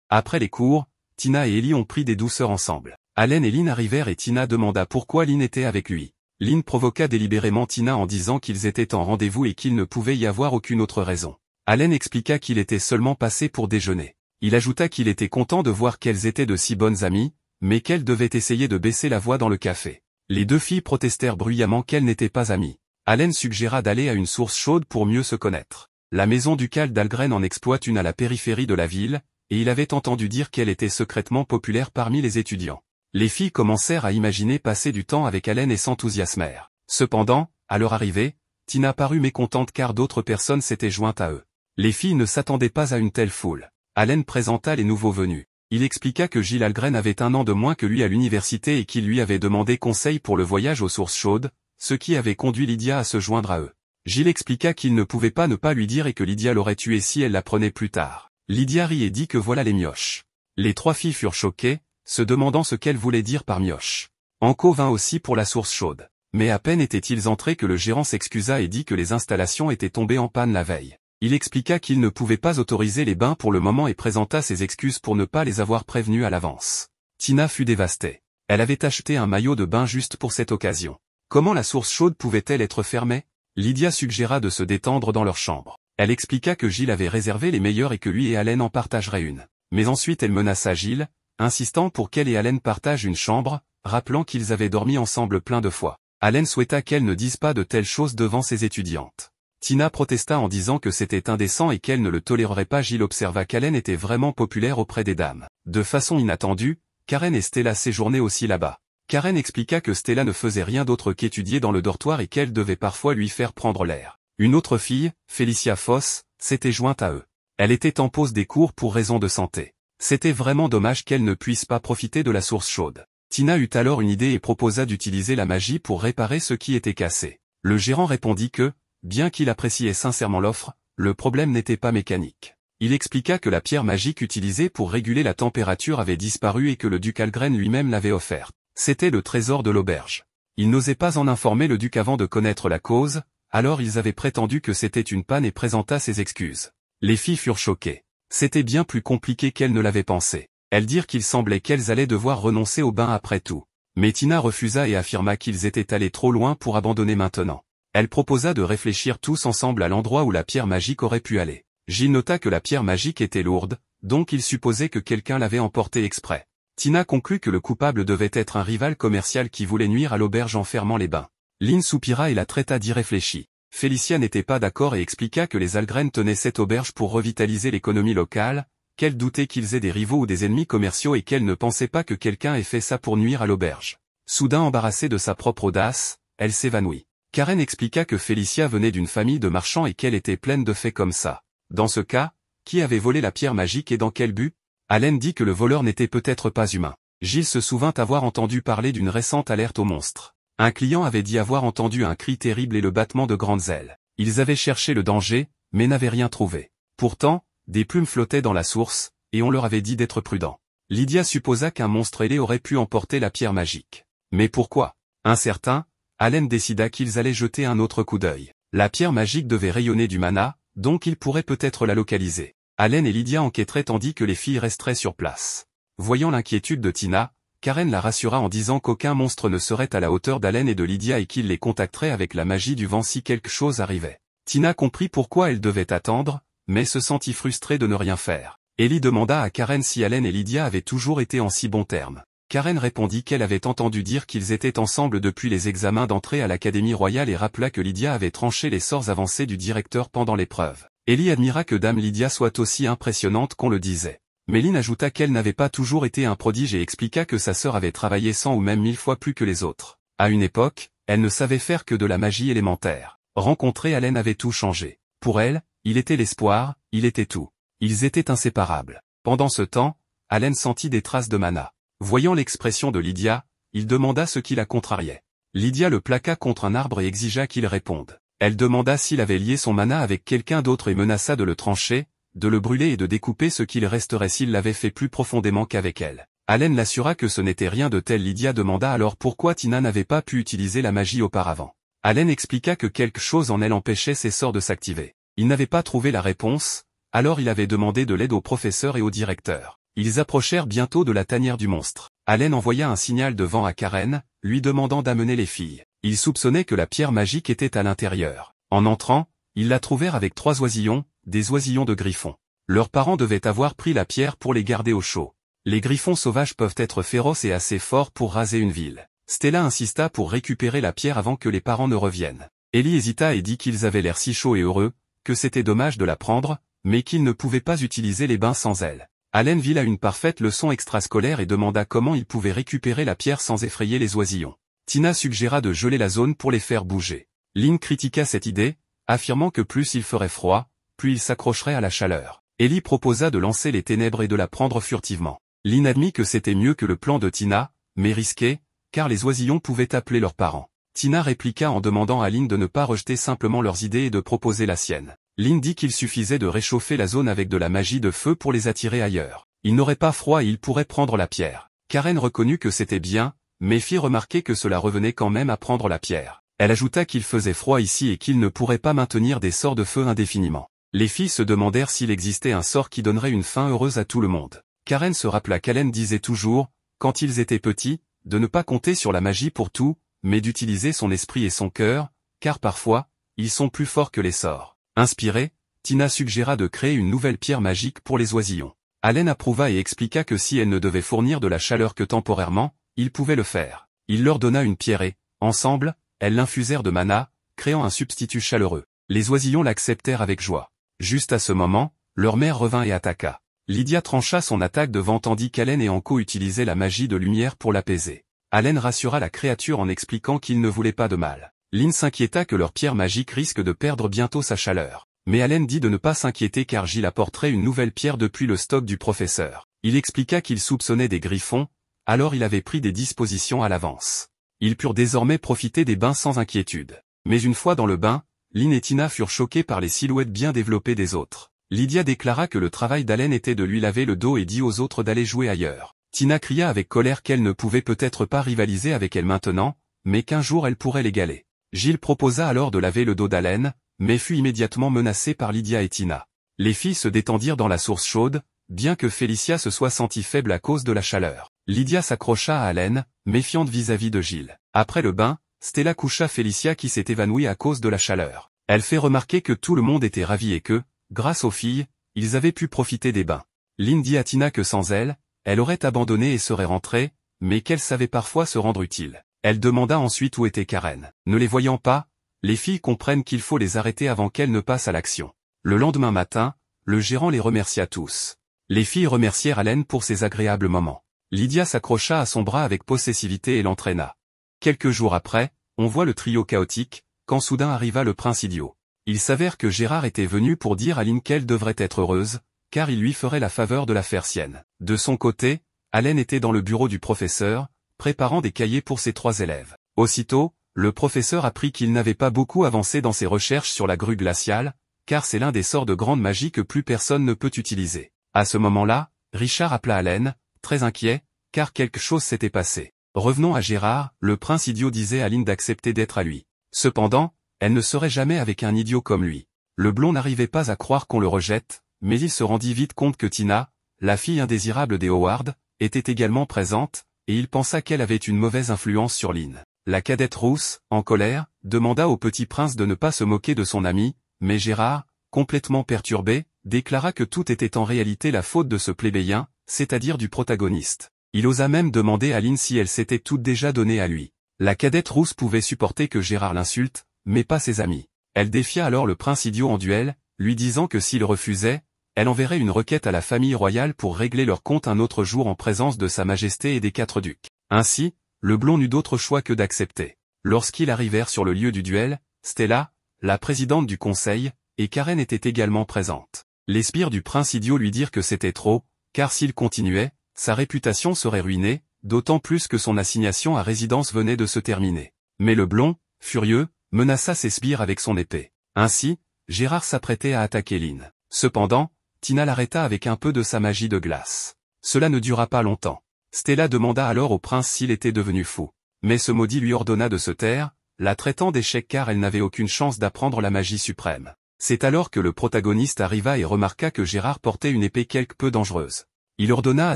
Après les cours, Tina et Ellie ont pris des douceurs ensemble. Allen et Lynn arrivèrent et Tina demanda pourquoi Lynn était avec lui. Lynn provoqua délibérément Tina en disant qu'ils étaient en rendez-vous et qu'il ne pouvait y avoir aucune autre raison. Allen expliqua qu'il était seulement passé pour déjeuner. Il ajouta qu'il était content de voir qu'elles étaient de si bonnes amies, mais qu'elles devaient essayer de baisser la voix dans le café. Les deux filles protestèrent bruyamment qu'elles n'étaient pas amies. Allen suggéra d'aller à une source chaude pour mieux se connaître. La maison ducale d'Algren en exploite une à la périphérie de la ville, et il avait entendu dire qu'elle était secrètement populaire parmi les étudiants. Les filles commencèrent à imaginer passer du temps avec Allen et s'enthousiasmèrent. Cependant, à leur arrivée, Tina parut mécontente car d'autres personnes s'étaient jointes à eux. Les filles ne s'attendaient pas à une telle foule. Allen présenta les nouveaux venus. Il expliqua que Gilles Algren avait 1 an de moins que lui à l'université et qu'il lui avait demandé conseil pour le voyage aux sources chaudes, ce qui avait conduit Lydia à se joindre à eux. Gilles expliqua qu'il ne pouvait pas ne pas lui dire et que Lydia l'aurait tué si elle l'apprenait plus tard. Lydia rit et dit que voilà les mioches. Les 3 filles furent choquées, se demandant ce qu'elle voulait dire par mioche. Anko vint aussi pour la source chaude. Mais à peine étaient-ils entrés que le gérant s'excusa et dit que les installations étaient tombées en panne la veille. Il expliqua qu'il ne pouvait pas autoriser les bains pour le moment et présenta ses excuses pour ne pas les avoir prévenus à l'avance. Tina fut dévastée. Elle avait acheté un maillot de bain juste pour cette occasion. Comment la source chaude pouvait-elle être fermée? Lydia suggéra de se détendre dans leur chambre. Elle expliqua que Gilles avait réservé les meilleures et que lui et Allen en partageraient une. Mais ensuite elle menaça Gilles, insistant pour qu'elle et Allen partagent une chambre, rappelant qu'ils avaient dormi ensemble plein de fois. Allen souhaita qu'elle ne dise pas de telles choses devant ses étudiantes. Tina protesta en disant que c'était indécent et qu'elle ne le tolérerait pas. Gilles observa qu'Allen était vraiment populaire auprès des dames. De façon inattendue, Karen et Stella séjournaient aussi là-bas. Karen expliqua que Stella ne faisait rien d'autre qu'étudier dans le dortoir et qu'elle devait parfois lui faire prendre l'air. Une autre fille, Felicia Foss, s'était jointe à eux. Elle était en pause des cours pour raison de santé. C'était vraiment dommage qu'elle ne puisse pas profiter de la source chaude. Tina eut alors une idée et proposa d'utiliser la magie pour réparer ce qui était cassé. Le gérant répondit que, bien qu'il appréciait sincèrement l'offre, le problème n'était pas mécanique. Il expliqua que la pierre magique utilisée pour réguler la température avait disparu et que le duc Algren lui-même l'avait offerte. C'était le trésor de l'auberge. Il n'osait pas en informer le duc avant de connaître la cause, alors ils avaient prétendu que c'était une panne et présenta ses excuses. Les filles furent choquées. C'était bien plus compliqué qu'elles ne l'avaient pensé. Elles dirent qu'il semblait qu'elles allaient devoir renoncer au bain après tout. Mais Tina refusa et affirma qu'ils étaient allés trop loin pour abandonner maintenant. Elle proposa de réfléchir tous ensemble à l'endroit où la pierre magique aurait pu aller. Gilles nota que la pierre magique était lourde, donc il supposait que quelqu'un l'avait emportée exprès. Tina conclut que le coupable devait être un rival commercial qui voulait nuire à l'auberge en fermant les bains. Lynn soupira et la traita d'irréfléchie. Félicia n'était pas d'accord et expliqua que les Algren tenaient cette auberge pour revitaliser l'économie locale, qu'elle doutait qu'ils aient des rivaux ou des ennemis commerciaux et qu'elle ne pensait pas que quelqu'un ait fait ça pour nuire à l'auberge. Soudain embarrassée de sa propre audace, elle s'évanouit. Karen expliqua que Félicia venait d'une famille de marchands et qu'elle était pleine de faits comme ça. Dans ce cas, qui avait volé la pierre magique et dans quel but? Allen dit que le voleur n'était peut-être pas humain. Gilles se souvint avoir entendu parler d'une récente alerte aux monstres. Un client avait dit avoir entendu un cri terrible et le battement de grandes ailes. Ils avaient cherché le danger, mais n'avaient rien trouvé. Pourtant, des plumes flottaient dans la source, et on leur avait dit d'être prudents. Lydia supposa qu'un monstre ailé aurait pu emporter la pierre magique. Mais pourquoi? Incertain, Allen décida qu'ils allaient jeter un autre coup d'œil. La pierre magique devait rayonner du mana, donc il pourrait peut-être la localiser. Allen et Lydia enquêteraient tandis que les filles resteraient sur place. Voyant l'inquiétude de Tina, Karen la rassura en disant qu'aucun monstre ne serait à la hauteur d'Allen et de Lydia et qu'il les contacterait avec la magie du vent si quelque chose arrivait. Tina comprit pourquoi elle devait attendre, mais se sentit frustrée de ne rien faire. Ellie demanda à Karen si Allen et Lydia avaient toujours été en si bons termes. Karen répondit qu'elle avait entendu dire qu'ils étaient ensemble depuis les examens d'entrée à l'Académie royale et rappela que Lydia avait tranché les sorts avancés du directeur pendant l'épreuve. Ellie admira que Dame Lydia soit aussi impressionnante qu'on le disait. Méline ajouta qu'elle n'avait pas toujours été un prodige et expliqua que sa sœur avait travaillé 100 ou même 1000 fois plus que les autres. À une époque, elle ne savait faire que de la magie élémentaire. Rencontrer Allen avait tout changé. Pour elle, il était l'espoir, il était tout. Ils étaient inséparables. Pendant ce temps, Allen sentit des traces de mana. Voyant l'expression de Lydia, il demanda ce qui la contrariait. Lydia le plaqua contre un arbre et exigea qu'il réponde. Elle demanda s'il avait lié son mana avec quelqu'un d'autre et menaça de le trancher, de le brûler et de découper ce qu'il resterait s'il l'avait fait plus profondément qu'avec elle. Allen l'assura que ce n'était rien de tel. Lydia demanda alors pourquoi Tina n'avait pas pu utiliser la magie auparavant. Allen expliqua que quelque chose en elle empêchait ses sorts de s'activer. Il n'avait pas trouvé la réponse, alors il avait demandé de l'aide au professeur et au directeur. Ils approchèrent bientôt de la tanière du monstre. Allen envoya un signal de vent à Karen, lui demandant d'amener les filles. Il soupçonnait que la pierre magique était à l'intérieur. En entrant, ils la trouvèrent avec 3 oisillons, des oisillons de griffons. Leurs parents devaient avoir pris la pierre pour les garder au chaud. Les griffons sauvages peuvent être féroces et assez forts pour raser une ville. Stella insista pour récupérer la pierre avant que les parents ne reviennent. Ellie hésita et dit qu'ils avaient l'air si chauds et heureux, que c'était dommage de la prendre, mais qu'ils ne pouvaient pas utiliser les bains sans elle. Allen vit là une parfaite leçon extrascolaire et demanda comment ils pouvaient récupérer la pierre sans effrayer les oisillons. Tina suggéra de geler la zone pour les faire bouger. Lynn critiqua cette idée, affirmant que plus il ferait froid, plus il s'accrocherait à la chaleur. Ellie proposa de lancer les ténèbres et de la prendre furtivement. Lynn admit que c'était mieux que le plan de Tina, mais risqué, car les oisillons pouvaient appeler leurs parents. Tina répliqua en demandant à Lynn de ne pas rejeter simplement leurs idées et de proposer la sienne. Lynn dit qu'il suffisait de réchauffer la zone avec de la magie de feu pour les attirer ailleurs. Ils n'auraient pas froid et ils pourraient prendre la pierre. Karen reconnut que c'était bien, mais fit remarquer que cela revenait quand même à prendre la pierre. Elle ajouta qu'il faisait froid ici et qu'ils ne pourraient pas maintenir des sorts de feu indéfiniment. Les filles se demandèrent s'il existait un sort qui donnerait une fin heureuse à tout le monde. Karen se rappela qu'Allen disait toujours, quand ils étaient petits, de ne pas compter sur la magie pour tout, mais d'utiliser son esprit et son cœur, car parfois, ils sont plus forts que les sorts. Inspirée, Tina suggéra de créer une nouvelle pierre magique pour les oisillons. Allen approuva et expliqua que si elle ne devait fournir de la chaleur que temporairement, il pouvait le faire. Il leur donna une pierre et, ensemble, elles l'infusèrent de mana, créant un substitut chaleureux. Les oisillons l'acceptèrent avec joie. Juste à ce moment, leur mère revint et attaqua. Lydia trancha son attaque devant tandis qu'Allen et Anko utilisaient la magie de lumière pour l'apaiser. Allen rassura la créature en expliquant qu'il ne voulait pas de mal. Lynn s'inquiéta que leur pierre magique risque de perdre bientôt sa chaleur. Mais Allen dit de ne pas s'inquiéter car Gilles apporterait une nouvelle pierre depuis le stock du professeur. Il expliqua qu'il soupçonnait des griffons, alors il avait pris des dispositions à l'avance. Ils purent désormais profiter des bains sans inquiétude. Mais une fois dans le bain, Lynn et Tina furent choqués par les silhouettes bien développées des autres. Lydia déclara que le travail d'Allen était de lui laver le dos et dit aux autres d'aller jouer ailleurs. Tina cria avec colère qu'elle ne pouvait peut-être pas rivaliser avec elle maintenant, mais qu'un jour elle pourrait l'égaler. Gilles proposa alors de laver le dos d'Allen, mais fut immédiatement menacé par Lydia et Tina. Les filles se détendirent dans la source chaude, bien que Félicia se soit sentie faible à cause de la chaleur. Lydia s'accrocha à Allen, méfiante vis-à-vis de Gilles. Après le bain, Stella coucha Félicia qui s'est évanouie à cause de la chaleur. Elle fait remarquer que tout le monde était ravi et que, grâce aux filles, ils avaient pu profiter des bains. Lynn dit à Tina que sans elle, elle aurait abandonné et serait rentrée, mais qu'elle savait parfois se rendre utile. Elle demanda ensuite où était Karen. Ne les voyant pas, les filles comprennent qu'il faut les arrêter avant qu'elles ne passent à l'action. Le lendemain matin, le gérant les remercia tous. Les filles remercièrent Allen pour ses agréables moments. Lydia s'accrocha à son bras avec possessivité et l'entraîna. Quelques jours après, on voit le trio chaotique, quand soudain arriva le prince idiot. Il s'avère que Gérard était venu pour dire à Lynn qu'elle devrait être heureuse, car il lui ferait la faveur de la faire sienne. De son côté, Allen était dans le bureau du professeur, préparant des cahiers pour ses 3 élèves. Aussitôt, le professeur apprit qu'il n'avait pas beaucoup avancé dans ses recherches sur la grue glaciale, car c'est l'un des sorts de grande magie que plus personne ne peut utiliser. À ce moment-là, Richard appela Allen, très inquiet, car quelque chose s'était passé. Revenons à Gérard, le prince idiot disait à Lynn d'accepter d'être à lui. Cependant, elle ne serait jamais avec un idiot comme lui. Le blond n'arrivait pas à croire qu'on le rejette, mais il se rendit vite compte que Tina, la fille indésirable des Howard, était également présente, et il pensa qu'elle avait une mauvaise influence sur Lynn. La cadette rousse, en colère, demanda au petit prince de ne pas se moquer de son ami, mais Gérard, complètement perturbé, déclara que tout était en réalité la faute de ce plébéien, c'est-à-dire du protagoniste. Il osa même demander à Lynn si elle s'était toutes déjà données à lui. La cadette rousse pouvait supporter que Gérard l'insulte, mais pas ses amis. Elle défia alors le prince idiot en duel, lui disant que s'il refusait, elle enverrait une requête à la famille royale pour régler leur compte un autre jour en présence de sa majesté et des 4 ducs. Ainsi, le blond n'eut d'autre choix que d'accepter. Lorsqu'ils arrivèrent sur le lieu du duel, Stella, la présidente du conseil, et Karen étaient également présentes. Les sbires du prince idiot lui dirent que c'était trop, car s'il continuait, sa réputation serait ruinée, d'autant plus que son assignation à résidence venait de se terminer. Mais le blond, furieux, menaça ses sbires avec son épée. Ainsi, Gérard s'apprêtait à attaquer Lynn. Cependant, Tina l'arrêta avec un peu de sa magie de glace. Cela ne dura pas longtemps. Stella demanda alors au prince s'il était devenu fou. Mais ce maudit lui ordonna de se taire, la traitant d'échec car elle n'avait aucune chance d'apprendre la magie suprême. C'est alors que le protagoniste arriva et remarqua que Gérard portait une épée quelque peu dangereuse. Il ordonna à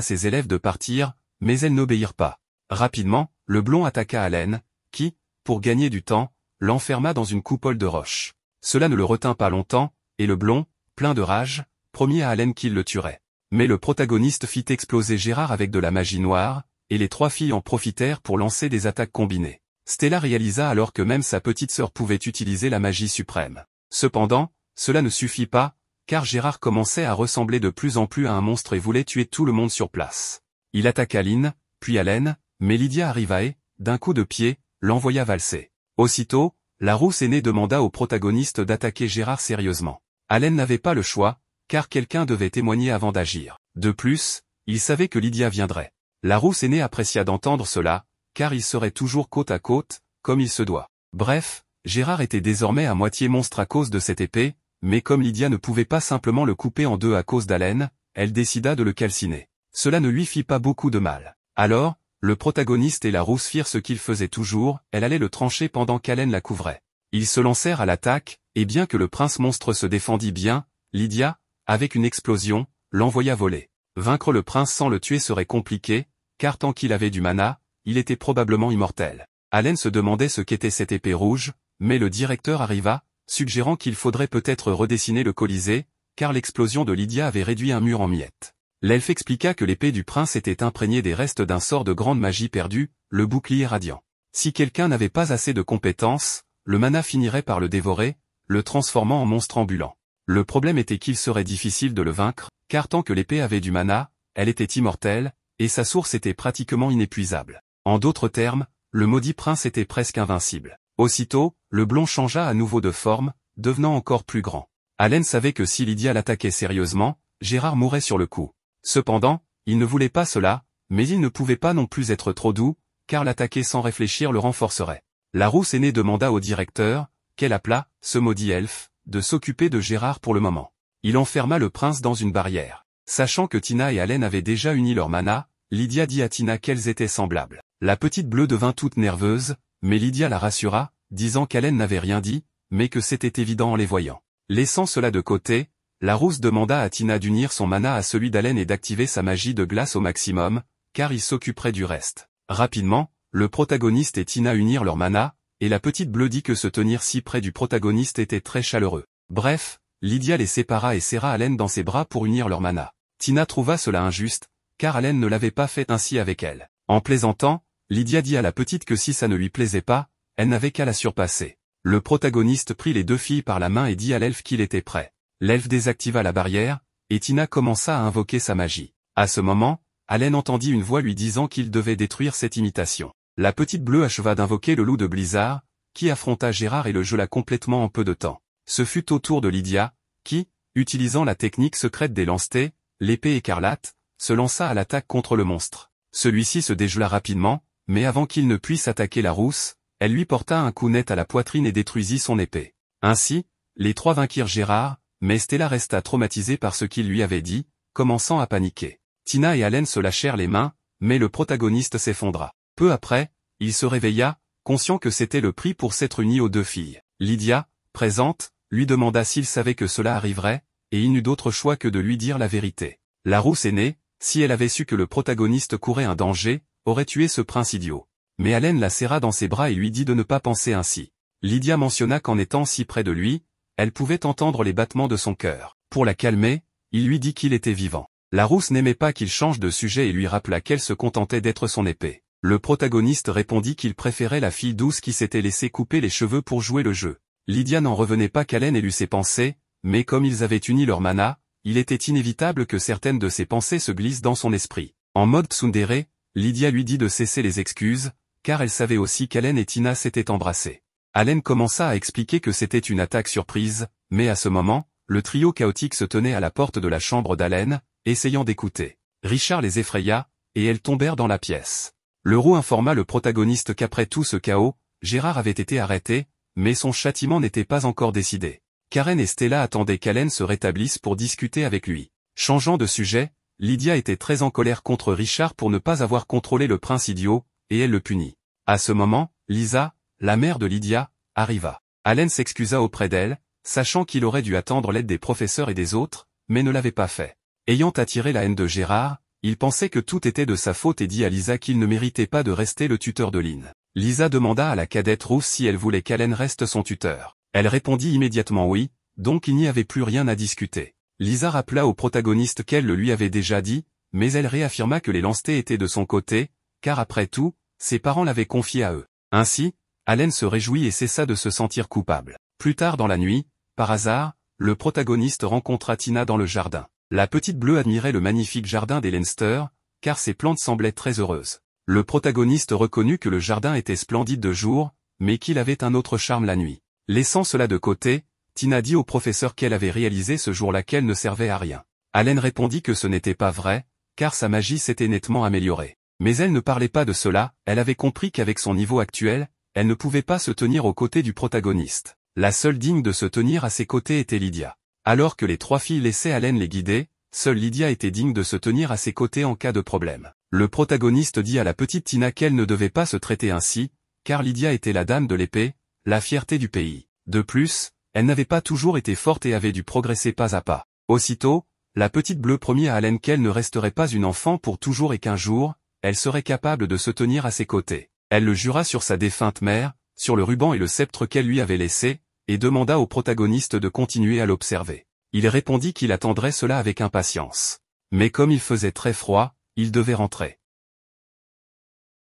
ses élèves de partir, mais elles n'obéirent pas. Rapidement, le blond attaqua Allen, qui, pour gagner du temps, l'enferma dans une coupole de roche. Cela ne le retint pas longtemps, et le blond, plein de rage, promit à Allen qu'il le tuerait. Mais le protagoniste fit exploser Gérard avec de la magie noire, et les 3 filles en profitèrent pour lancer des attaques combinées. Stella réalisa alors que même sa petite sœur pouvait utiliser la magie suprême. Cependant, cela ne suffit pas, car Gérard commençait à ressembler de plus en plus à un monstre et voulait tuer tout le monde sur place. Il attaqua Lynn, puis Allen, mais Lydia arriva et, d'un coup de pied, l'envoya valser. Aussitôt, la rousse aînée demanda au protagoniste d'attaquer Gérard sérieusement. Allen n'avait pas le choix, car quelqu'un devait témoigner avant d'agir. De plus, il savait que Lydia viendrait. La rousse aînée apprécia d'entendre cela, car ils seraient toujours côte à côte, comme il se doit. Bref, Gérard était désormais à moitié monstre à cause de cette épée, mais comme Lydia ne pouvait pas simplement le couper en 2 à cause d'Allen, elle décida de le calciner. Cela ne lui fit pas beaucoup de mal. Alors, le protagoniste et la rousse firent ce qu'ils faisaient toujours, elle allait le trancher pendant qu'Allen la couvrait. Ils se lancèrent à l'attaque, et bien que le prince monstre se défendit bien, Lydia, avec une explosion, l'envoya voler. Vaincre le prince sans le tuer serait compliqué, car tant qu'il avait du mana, il était probablement immortel. Allen se demandait ce qu'était cette épée rouge, mais le directeur arriva, suggérant qu'il faudrait peut-être redessiner le Colisée, car l'explosion de Lydia avait réduit un mur en miettes. L'elfe expliqua que l'épée du prince était imprégnée des restes d'un sort de grande magie perdu, le bouclier radiant. Si quelqu'un n'avait pas assez de compétences, le mana finirait par le dévorer, le transformant en monstre ambulant. Le problème était qu'il serait difficile de le vaincre, car tant que l'épée avait du mana, elle était immortelle, et sa source était pratiquement inépuisable. En d'autres termes, le maudit prince était presque invincible. Aussitôt, le blond changea à nouveau de forme, devenant encore plus grand. Allen savait que si Lydia l'attaquait sérieusement, Gérard mourrait sur le coup. Cependant, il ne voulait pas cela, mais il ne pouvait pas non plus être trop doux, car l'attaquer sans réfléchir le renforcerait. La rousse aînée demanda au directeur, qu'elle appela, ce maudit elfe, de s'occuper de Gérard pour le moment. Il enferma le prince dans une barrière. Sachant que Tina et Allen avaient déjà uni leur mana, Lydia dit à Tina qu'elles étaient semblables. La petite bleue devint toute nerveuse, mais Lydia la rassura, disant qu'Allen n'avait rien dit, mais que c'était évident en les voyant. Laissant cela de côté, la rousse demanda à Tina d'unir son mana à celui d'Allen et d'activer sa magie de glace au maximum, car il s'occuperait du reste. Rapidement, le protagoniste et Tina unirent leur mana, et la petite bleue dit que se tenir si près du protagoniste était très chaleureux. Bref, Lydia les sépara et serra Allen dans ses bras pour unir leur mana. Tina trouva cela injuste, car Allen ne l'avait pas fait ainsi avec elle. En plaisantant, Lydia dit à la petite que si ça ne lui plaisait pas, elle n'avait qu'à la surpasser. Le protagoniste prit les deux filles par la main et dit à l'elfe qu'il était prêt. L'elfe désactiva la barrière, et Tina commença à invoquer sa magie. À ce moment, Allen entendit une voix lui disant qu'il devait détruire cette imitation. La petite bleue acheva d'invoquer le loup de Blizzard, qui affronta Gérard et le gela complètement en peu de temps. Ce fut au tour de Lydia, qui, utilisant la technique secrète des lance-t, l'épée écarlate, se lança à l'attaque contre le monstre. Celui-ci se dégela rapidement, mais avant qu'il ne puisse attaquer la rousse, elle lui porta un coup net à la poitrine et détruisit son épée. Ainsi, les trois vainquirent Gérard, mais Stella resta traumatisée par ce qu'il lui avait dit, commençant à paniquer. Tina et Allen se lâchèrent les mains, mais le protagoniste s'effondra. Peu après, il se réveilla, conscient que c'était le prix pour s'être uni aux deux filles. Lydia, présente, lui demanda s'il savait que cela arriverait, et il n'eut d'autre choix que de lui dire la vérité. La rousse aînée, si elle avait su que le protagoniste courait un danger, aurait tué ce prince idiot. Mais Allen la serra dans ses bras et lui dit de ne pas penser ainsi. Lydia mentionna qu'en étant si près de lui, elle pouvait entendre les battements de son cœur. Pour la calmer, il lui dit qu'il était vivant. La rousse n'aimait pas qu'il change de sujet et lui rappela qu'elle se contentait d'être son épée. Le protagoniste répondit qu'il préférait la fille douce qui s'était laissé couper les cheveux pour jouer le jeu. Lydia n'en revenait pas qu'Allen ait lu ses pensées, mais comme ils avaient uni leur mana, il était inévitable que certaines de ses pensées se glissent dans son esprit. En mode tsundere, Lydia lui dit de cesser les excuses, car elle savait aussi qu'Allen et Tina s'étaient embrassés. Allen commença à expliquer que c'était une attaque surprise, mais à ce moment, le trio chaotique se tenait à la porte de la chambre d'Allen, essayant d'écouter. Richard les effraya, et elles tombèrent dans la pièce. Le roux informa le protagoniste qu'après tout ce chaos, Gérard avait été arrêté, mais son châtiment n'était pas encore décidé. Karen et Stella attendaient qu'Allen se rétablisse pour discuter avec lui. Changeant de sujet, Lydia était très en colère contre Richard pour ne pas avoir contrôlé le prince idiot, et elle le punit. À ce moment, Lisa, la mère de Lydia, arriva. Allen s'excusa auprès d'elle, sachant qu'il aurait dû attendre l'aide des professeurs et des autres, mais ne l'avait pas fait. Ayant attiré la haine de Gérard, il pensait que tout était de sa faute et dit à Lisa qu'il ne méritait pas de rester le tuteur de Lynn. Lisa demanda à la cadette rousse si elle voulait qu'Allen reste son tuteur. Elle répondit immédiatement oui, donc il n'y avait plus rien à discuter. Lisa rappela au protagoniste qu'elle le lui avait déjà dit, mais elle réaffirma que les lance-t étaient de son côté, car après tout, ses parents l'avaient confié à eux. Ainsi, Allen se réjouit et cessa de se sentir coupable. Plus tard dans la nuit, par hasard, le protagoniste rencontra Tina dans le jardin. La petite bleue admirait le magnifique jardin des Leinster, car ses plantes semblaient très heureuses. Le protagoniste reconnut que le jardin était splendide de jour, mais qu'il avait un autre charme la nuit. Laissant cela de côté, Tina dit au professeur qu'elle avait réalisé ce jour-là qu'elle ne servait à rien. Allen répondit que ce n'était pas vrai, car sa magie s'était nettement améliorée. Mais elle ne parlait pas de cela, elle avait compris qu'avec son niveau actuel, elle ne pouvait pas se tenir aux côtés du protagoniste. La seule digne de se tenir à ses côtés était Lydia. Alors que les trois filles laissaient Allen les guider, seule Lydia était digne de se tenir à ses côtés en cas de problème. Le protagoniste dit à la petite Tina qu'elle ne devait pas se traiter ainsi, car Lydia était la dame de l'épée, la fierté du pays. De plus, elle n'avait pas toujours été forte et avait dû progresser pas à pas. Aussitôt, la petite bleue promit à Allen qu'elle ne resterait pas une enfant pour toujours et qu'un jour, elle serait capable de se tenir à ses côtés. Elle le jura sur sa défunte mère, sur le ruban et le sceptre qu'elle lui avait laissé, et demanda au protagoniste de continuer à l'observer. Il répondit qu'il attendrait cela avec impatience. Mais comme il faisait très froid, il devait rentrer.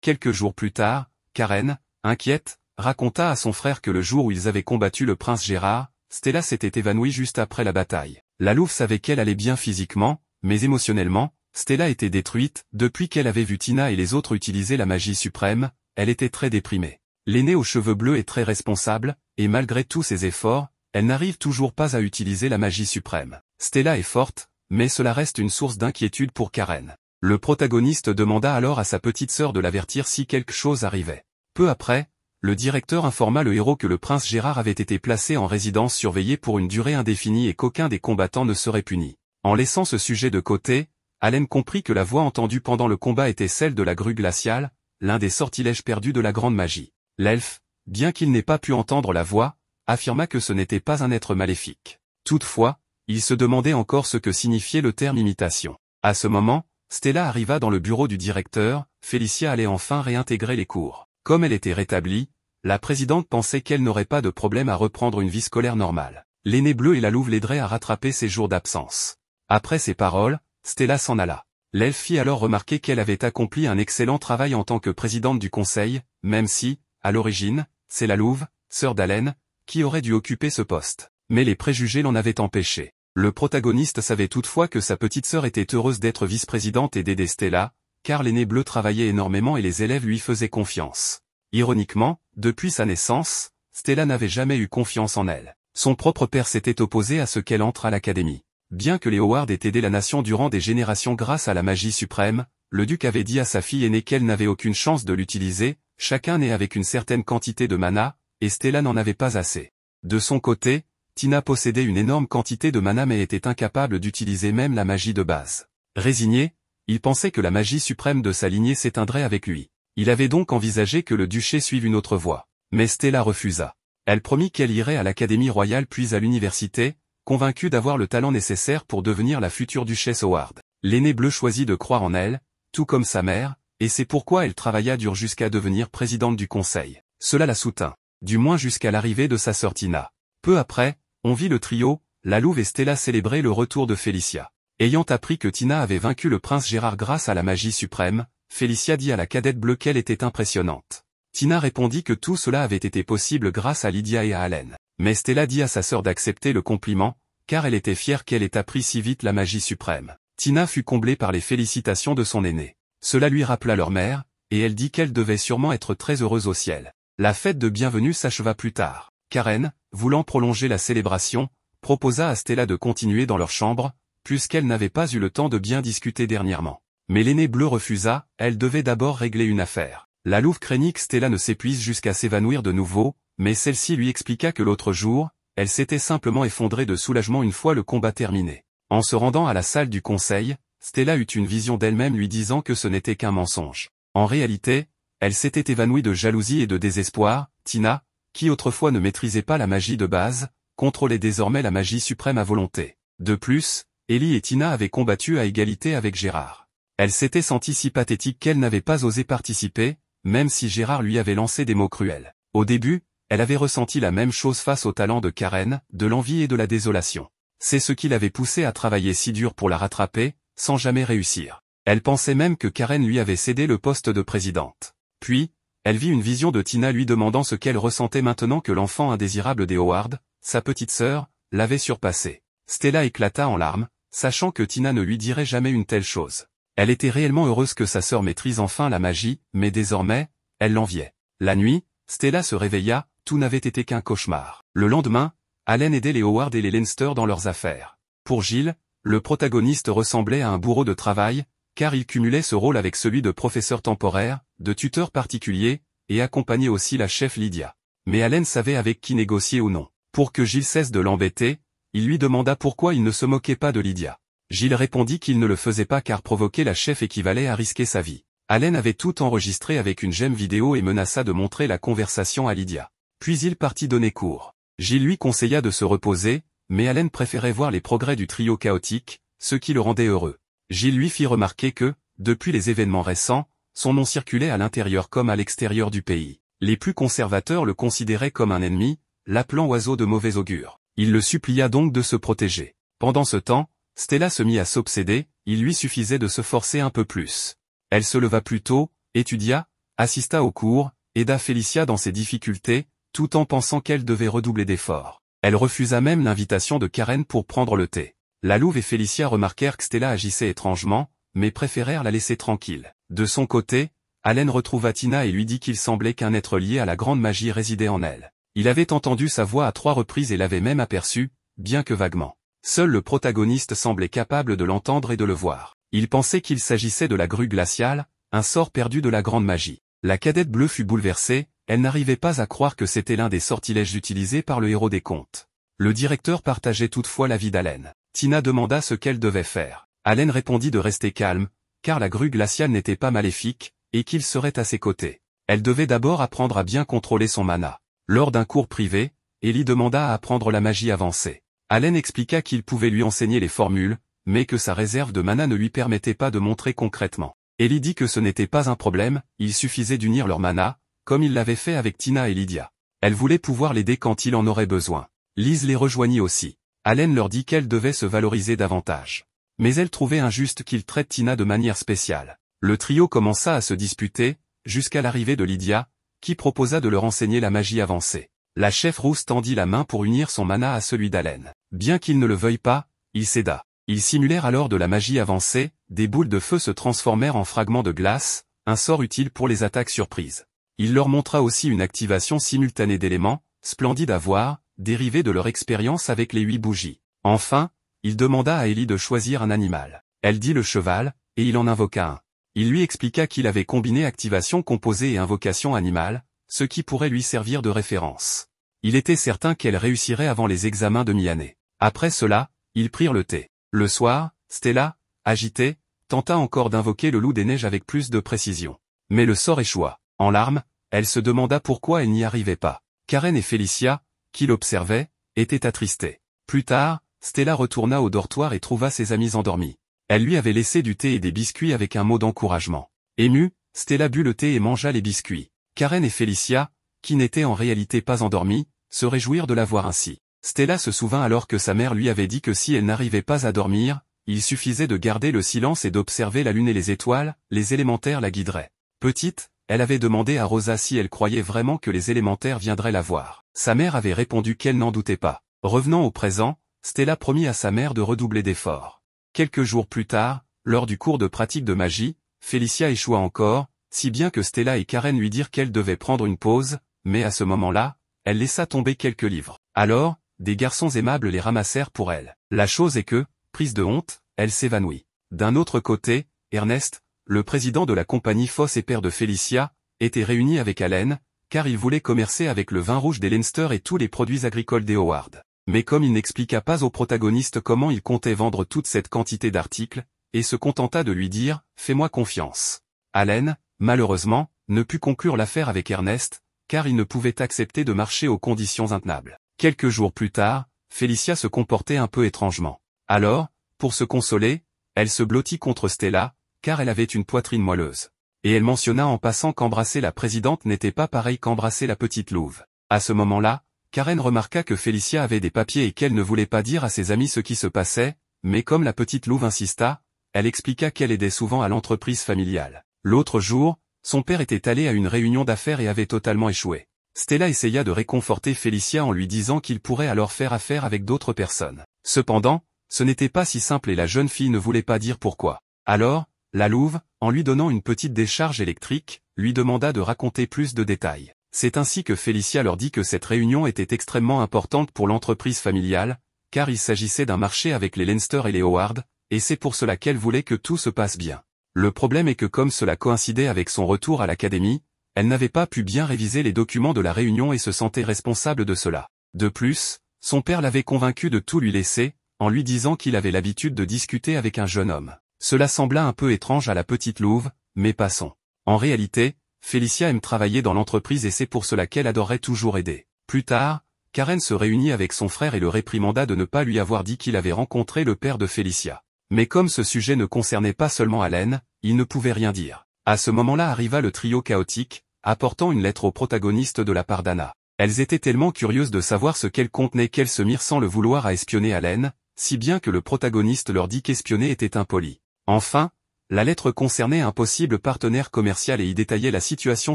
Quelques jours plus tard, Karen, inquiète, raconta à son frère que le jour où ils avaient combattu le prince Gérard, Stella s'était évanouie juste après la bataille. La louve savait qu'elle allait bien physiquement, mais émotionnellement, Stella était détruite. Depuis qu'elle avait vu Tina et les autres utiliser la magie suprême, elle était très déprimée. L'aînée aux cheveux bleus est très responsable, et malgré tous ses efforts, elle n'arrive toujours pas à utiliser la magie suprême. Stella est forte, mais cela reste une source d'inquiétude pour Karen. Le protagoniste demanda alors à sa petite sœur de l'avertir si quelque chose arrivait. Peu après, le directeur informa le héros que le prince Gérard avait été placé en résidence surveillée pour une durée indéfinie et qu'aucun des combattants ne serait puni. En laissant ce sujet de côté, Allen comprit que la voix entendue pendant le combat était celle de la grue glaciale, l'un des sortilèges perdus de la grande magie. L'elfe, bien qu'il n'ait pas pu entendre la voix, affirma que ce n'était pas un être maléfique. Toutefois, il se demandait encore ce que signifiait le terme imitation. À ce moment, Stella arriva dans le bureau du directeur, Félicia allait enfin réintégrer les cours. Comme elle était rétablie, la présidente pensait qu'elle n'aurait pas de problème à reprendre une vie scolaire normale. L'aîné bleu et la louve l'aideraient à rattraper ses jours d'absence. Après ces paroles, Stella s'en alla. L'elfe fit alors remarquer qu'elle avait accompli un excellent travail en tant que présidente du conseil, même si, à l'origine, c'est la louve, sœur d'Allen, qui aurait dû occuper ce poste. Mais les préjugés l'en avaient empêché. Le protagoniste savait toutefois que sa petite sœur était heureuse d'être vice-présidente et d'aider Stella, car l'aîné bleu travaillait énormément et les élèves lui faisaient confiance. Ironiquement, depuis sa naissance, Stella n'avait jamais eu confiance en elle. Son propre père s'était opposé à ce qu'elle entre à l'académie. Bien que les Howard aient aidé la nation durant des générations grâce à la magie suprême, le duc avait dit à sa fille aînée qu'elle n'avait aucune chance de l'utiliser, chacun né avec une certaine quantité de mana, et Stella n'en avait pas assez. De son côté, Tina possédait une énorme quantité de mana mais était incapable d'utiliser même la magie de base. Résigné, il pensait que la magie suprême de sa lignée s'éteindrait avec lui. Il avait donc envisagé que le duché suive une autre voie. Mais Stella refusa. Elle promit qu'elle irait à l'Académie royale puis à l'université, convaincue d'avoir le talent nécessaire pour devenir la future duchesse Howard. L'aîné bleu choisit de croire en elle, tout comme sa mère, et c'est pourquoi elle travailla dur jusqu'à devenir présidente du conseil. Cela la soutint, du moins jusqu'à l'arrivée de sa sœur Tina. Peu après, on vit le trio, la louve et Stella célébrer le retour de Félicia. Ayant appris que Tina avait vaincu le prince Gérard grâce à la magie suprême, Félicia dit à la cadette bleue qu'elle était impressionnante. Tina répondit que tout cela avait été possible grâce à Lydia et à Allen. Mais Stella dit à sa sœur d'accepter le compliment, car elle était fière qu'elle ait appris si vite la magie suprême. Tina fut comblée par les félicitations de son aînée. Cela lui rappela leur mère, et elle dit qu'elle devait sûrement être très heureuse au ciel. La fête de bienvenue s'acheva plus tard. Karen, voulant prolonger la célébration, proposa à Stella de continuer dans leur chambre, puisqu'elle n'avait pas eu le temps de bien discuter dernièrement. Mais l'aîné bleu refusa, elle devait d'abord régler une affaire. La louve craignit que Stella ne s'épuise jusqu'à s'évanouir de nouveau, mais celle-ci lui expliqua que l'autre jour, elle s'était simplement effondrée de soulagement une fois le combat terminé. En se rendant à la salle du conseil, Stella eut une vision d'elle-même lui disant que ce n'était qu'un mensonge. En réalité, elle s'était évanouie de jalousie et de désespoir. Tina, qui autrefois ne maîtrisait pas la magie de base, contrôlait désormais la magie suprême à volonté. De plus, Ellie et Tina avaient combattu à égalité avec Gérard. Elle s'était sentie si pathétique qu'elle n'avait pas osé participer, même si Gérard lui avait lancé des mots cruels. Au début, elle avait ressenti la même chose face au talent de Karen, de l'envie et de la désolation. C'est ce qui l'avait poussée à travailler si dur pour la rattraper, sans jamais réussir. Elle pensait même que Karen lui avait cédé le poste de présidente. Puis, elle vit une vision de Tina lui demandant ce qu'elle ressentait maintenant que l'enfant indésirable des Howard, sa petite sœur, l'avait surpassée. Stella éclata en larmes, sachant que Tina ne lui dirait jamais une telle chose. Elle était réellement heureuse que sa sœur maîtrise enfin la magie, mais désormais, elle l'enviait. La nuit, Stella se réveilla, tout n'avait été qu'un cauchemar. Le lendemain, Allen aidait les Howard et les Leinster dans leurs affaires. Pour Gilles, le protagoniste ressemblait à un bourreau de travail, car il cumulait ce rôle avec celui de professeur temporaire, de tuteur particulier, et accompagnait aussi la chef Lydia. Mais Allen savait avec qui négocier ou non. Pour que Gilles cesse de l'embêter, il lui demanda pourquoi il ne se moquait pas de Lydia. Gilles répondit qu'il ne le faisait pas car provoquer la chef équivalait à risquer sa vie. Allen avait tout enregistré avec une gemme vidéo et menaça de montrer la conversation à Lydia. Puis il partit donner cours. Gilles lui conseilla de se reposer, mais Allen préférait voir les progrès du trio chaotique, ce qui le rendait heureux. Gilles lui fit remarquer que, depuis les événements récents, son nom circulait à l'intérieur comme à l'extérieur du pays. Les plus conservateurs le considéraient comme un ennemi, l'appelant oiseau de mauvais augure. Il le supplia donc de se protéger. Pendant ce temps, Stella se mit à s'obséder, il lui suffisait de se forcer un peu plus. Elle se leva plus tôt, étudia, assista aux cours, aida Félicia dans ses difficultés, tout en pensant qu'elle devait redoubler d'efforts. Elle refusa même l'invitation de Karen pour prendre le thé. La louve et Félicia remarquèrent que Stella agissait étrangement, mais préférèrent la laisser tranquille. De son côté, Allen retrouva Tina et lui dit qu'il semblait qu'un être lié à la grande magie résidait en elle. Il avait entendu sa voix à 3 reprises et l'avait même aperçue, bien que vaguement. Seul le protagoniste semblait capable de l'entendre et de le voir. Il pensait qu'il s'agissait de la grue glaciale, un sort perdu de la grande magie. La cadette bleue fut bouleversée, elle n'arrivait pas à croire que c'était l'un des sortilèges utilisés par le héros des contes. Le directeur partageait toutefois l'avis d'Allen. Tina demanda ce qu'elle devait faire. Allen répondit de rester calme, car la grue glaciale n'était pas maléfique, et qu'il serait à ses côtés. Elle devait d'abord apprendre à bien contrôler son mana. Lors d'un cours privé, Ellie demanda à apprendre la magie avancée. Allen expliqua qu'il pouvait lui enseigner les formules, mais que sa réserve de mana ne lui permettait pas de montrer concrètement. Ellie dit que ce n'était pas un problème, il suffisait d'unir leur mana, comme il l'avait fait avec Tina et Lydia. Elle voulait pouvoir l'aider quand il en aurait besoin. Liz les rejoignit aussi. Allen leur dit qu'elle devait se valoriser davantage. Mais elle trouvait injuste qu'il traite Tina de manière spéciale. Le trio commença à se disputer, jusqu'à l'arrivée de Lydia, qui proposa de leur enseigner la magie avancée. La chef rousse tendit la main pour unir son mana à celui d'Allen. Bien qu'il ne le veuille pas, il céda. Ils simulèrent alors de la magie avancée, des boules de feu se transformèrent en fragments de glace, un sort utile pour les attaques surprises. Il leur montra aussi une activation simultanée d'éléments, splendide à voir, dérivée de leur expérience avec les 8 bougies. Enfin, il demanda à Ellie de choisir un animal. Elle dit le cheval, et il en invoqua un. Il lui expliqua qu'il avait combiné activation composée et invocation animale, ce qui pourrait lui servir de référence. Il était certain qu'elle réussirait avant les examens de mi-année. Après cela, ils prirent le thé. Le soir, Stella, agitée, tenta encore d'invoquer le loup des neiges avec plus de précision. Mais le sort échoua. En larmes, elle se demanda pourquoi elle n'y arrivait pas. Karen et Felicia, qui l'observaient, étaient attristées. Plus tard, Stella retourna au dortoir et trouva ses amis endormis. Elle lui avait laissé du thé et des biscuits avec un mot d'encouragement. Émue, Stella but le thé et mangea les biscuits. Karen et Felicia, qui n'étaient en réalité pas endormies, se réjouirent de la voir ainsi. Stella se souvint alors que sa mère lui avait dit que si elle n'arrivait pas à dormir, il suffisait de garder le silence et d'observer la lune et les étoiles, les élémentaires la guideraient. Petite, elle avait demandé à Rosa si elle croyait vraiment que les élémentaires viendraient la voir. Sa mère avait répondu qu'elle n'en doutait pas. Revenant au présent, Stella promit à sa mère de redoubler d'efforts. Quelques jours plus tard, lors du cours de pratique de magie, Felicia échoua encore, si bien que Stella et Karen lui dirent qu'elle devait prendre une pause, mais à ce moment-là, elle laissa tomber quelques livres. Alors, des garçons aimables les ramassèrent pour elle. La chose est que, prise de honte, elle s'évanouit. D'un autre côté, Ernest, le président de la compagnie Foss et père de Felicia, était réuni avec Allen, car il voulait commercer avec le vin rouge des Leinster et tous les produits agricoles des Howard. Mais comme il n'expliqua pas au protagoniste comment il comptait vendre toute cette quantité d'articles, et se contenta de lui dire « Fais-moi confiance ». Allen, malheureusement, ne put conclure l'affaire avec Ernest, car il ne pouvait accepter de marcher aux conditions intenables. Quelques jours plus tard, Felicia se comportait un peu étrangement. Alors, pour se consoler, elle se blottit contre Stella, car elle avait une poitrine moelleuse. Et elle mentionna en passant qu'embrasser la présidente n'était pas pareil qu'embrasser la petite louve. À ce moment-là, Karen remarqua que Felicia avait des papiers et qu'elle ne voulait pas dire à ses amis ce qui se passait, mais comme la petite louve insista, elle expliqua qu'elle aidait souvent à l'entreprise familiale. L'autre jour, son père était allé à une réunion d'affaires et avait totalement échoué. Stella essaya de réconforter Felicia en lui disant qu'il pourrait alors faire affaire avec d'autres personnes. Cependant, ce n'était pas si simple et la jeune fille ne voulait pas dire pourquoi. Alors, la louve, en lui donnant une petite décharge électrique, lui demanda de raconter plus de détails. C'est ainsi que Felicia leur dit que cette réunion était extrêmement importante pour l'entreprise familiale, car il s'agissait d'un marché avec les Leinster et les Howard, et c'est pour cela qu'elle voulait que tout se passe bien. Le problème est que comme cela coïncidait avec son retour à l'académie, elle n'avait pas pu bien réviser les documents de la réunion et se sentait responsable de cela. De plus, son père l'avait convaincu de tout lui laisser, en lui disant qu'il avait l'habitude de discuter avec un jeune homme. Cela sembla un peu étrange à la petite louve, mais passons. En réalité, Felicia aime travailler dans l'entreprise et c'est pour cela qu'elle adorerait toujours aider. Plus tard, Karen se réunit avec son frère et le réprimanda de ne pas lui avoir dit qu'il avait rencontré le père de Felicia. Mais comme ce sujet ne concernait pas seulement Allen, il ne pouvait rien dire. À ce moment-là arriva le trio chaotique, apportant une lettre au protagoniste de la part d'Anna. Elles étaient tellement curieuses de savoir ce qu'elle contenait qu'elles se mirent sans le vouloir à espionner Allen, si bien que le protagoniste leur dit qu'espionner était impoli. Enfin, la lettre concernait un possible partenaire commercial et y détaillait la situation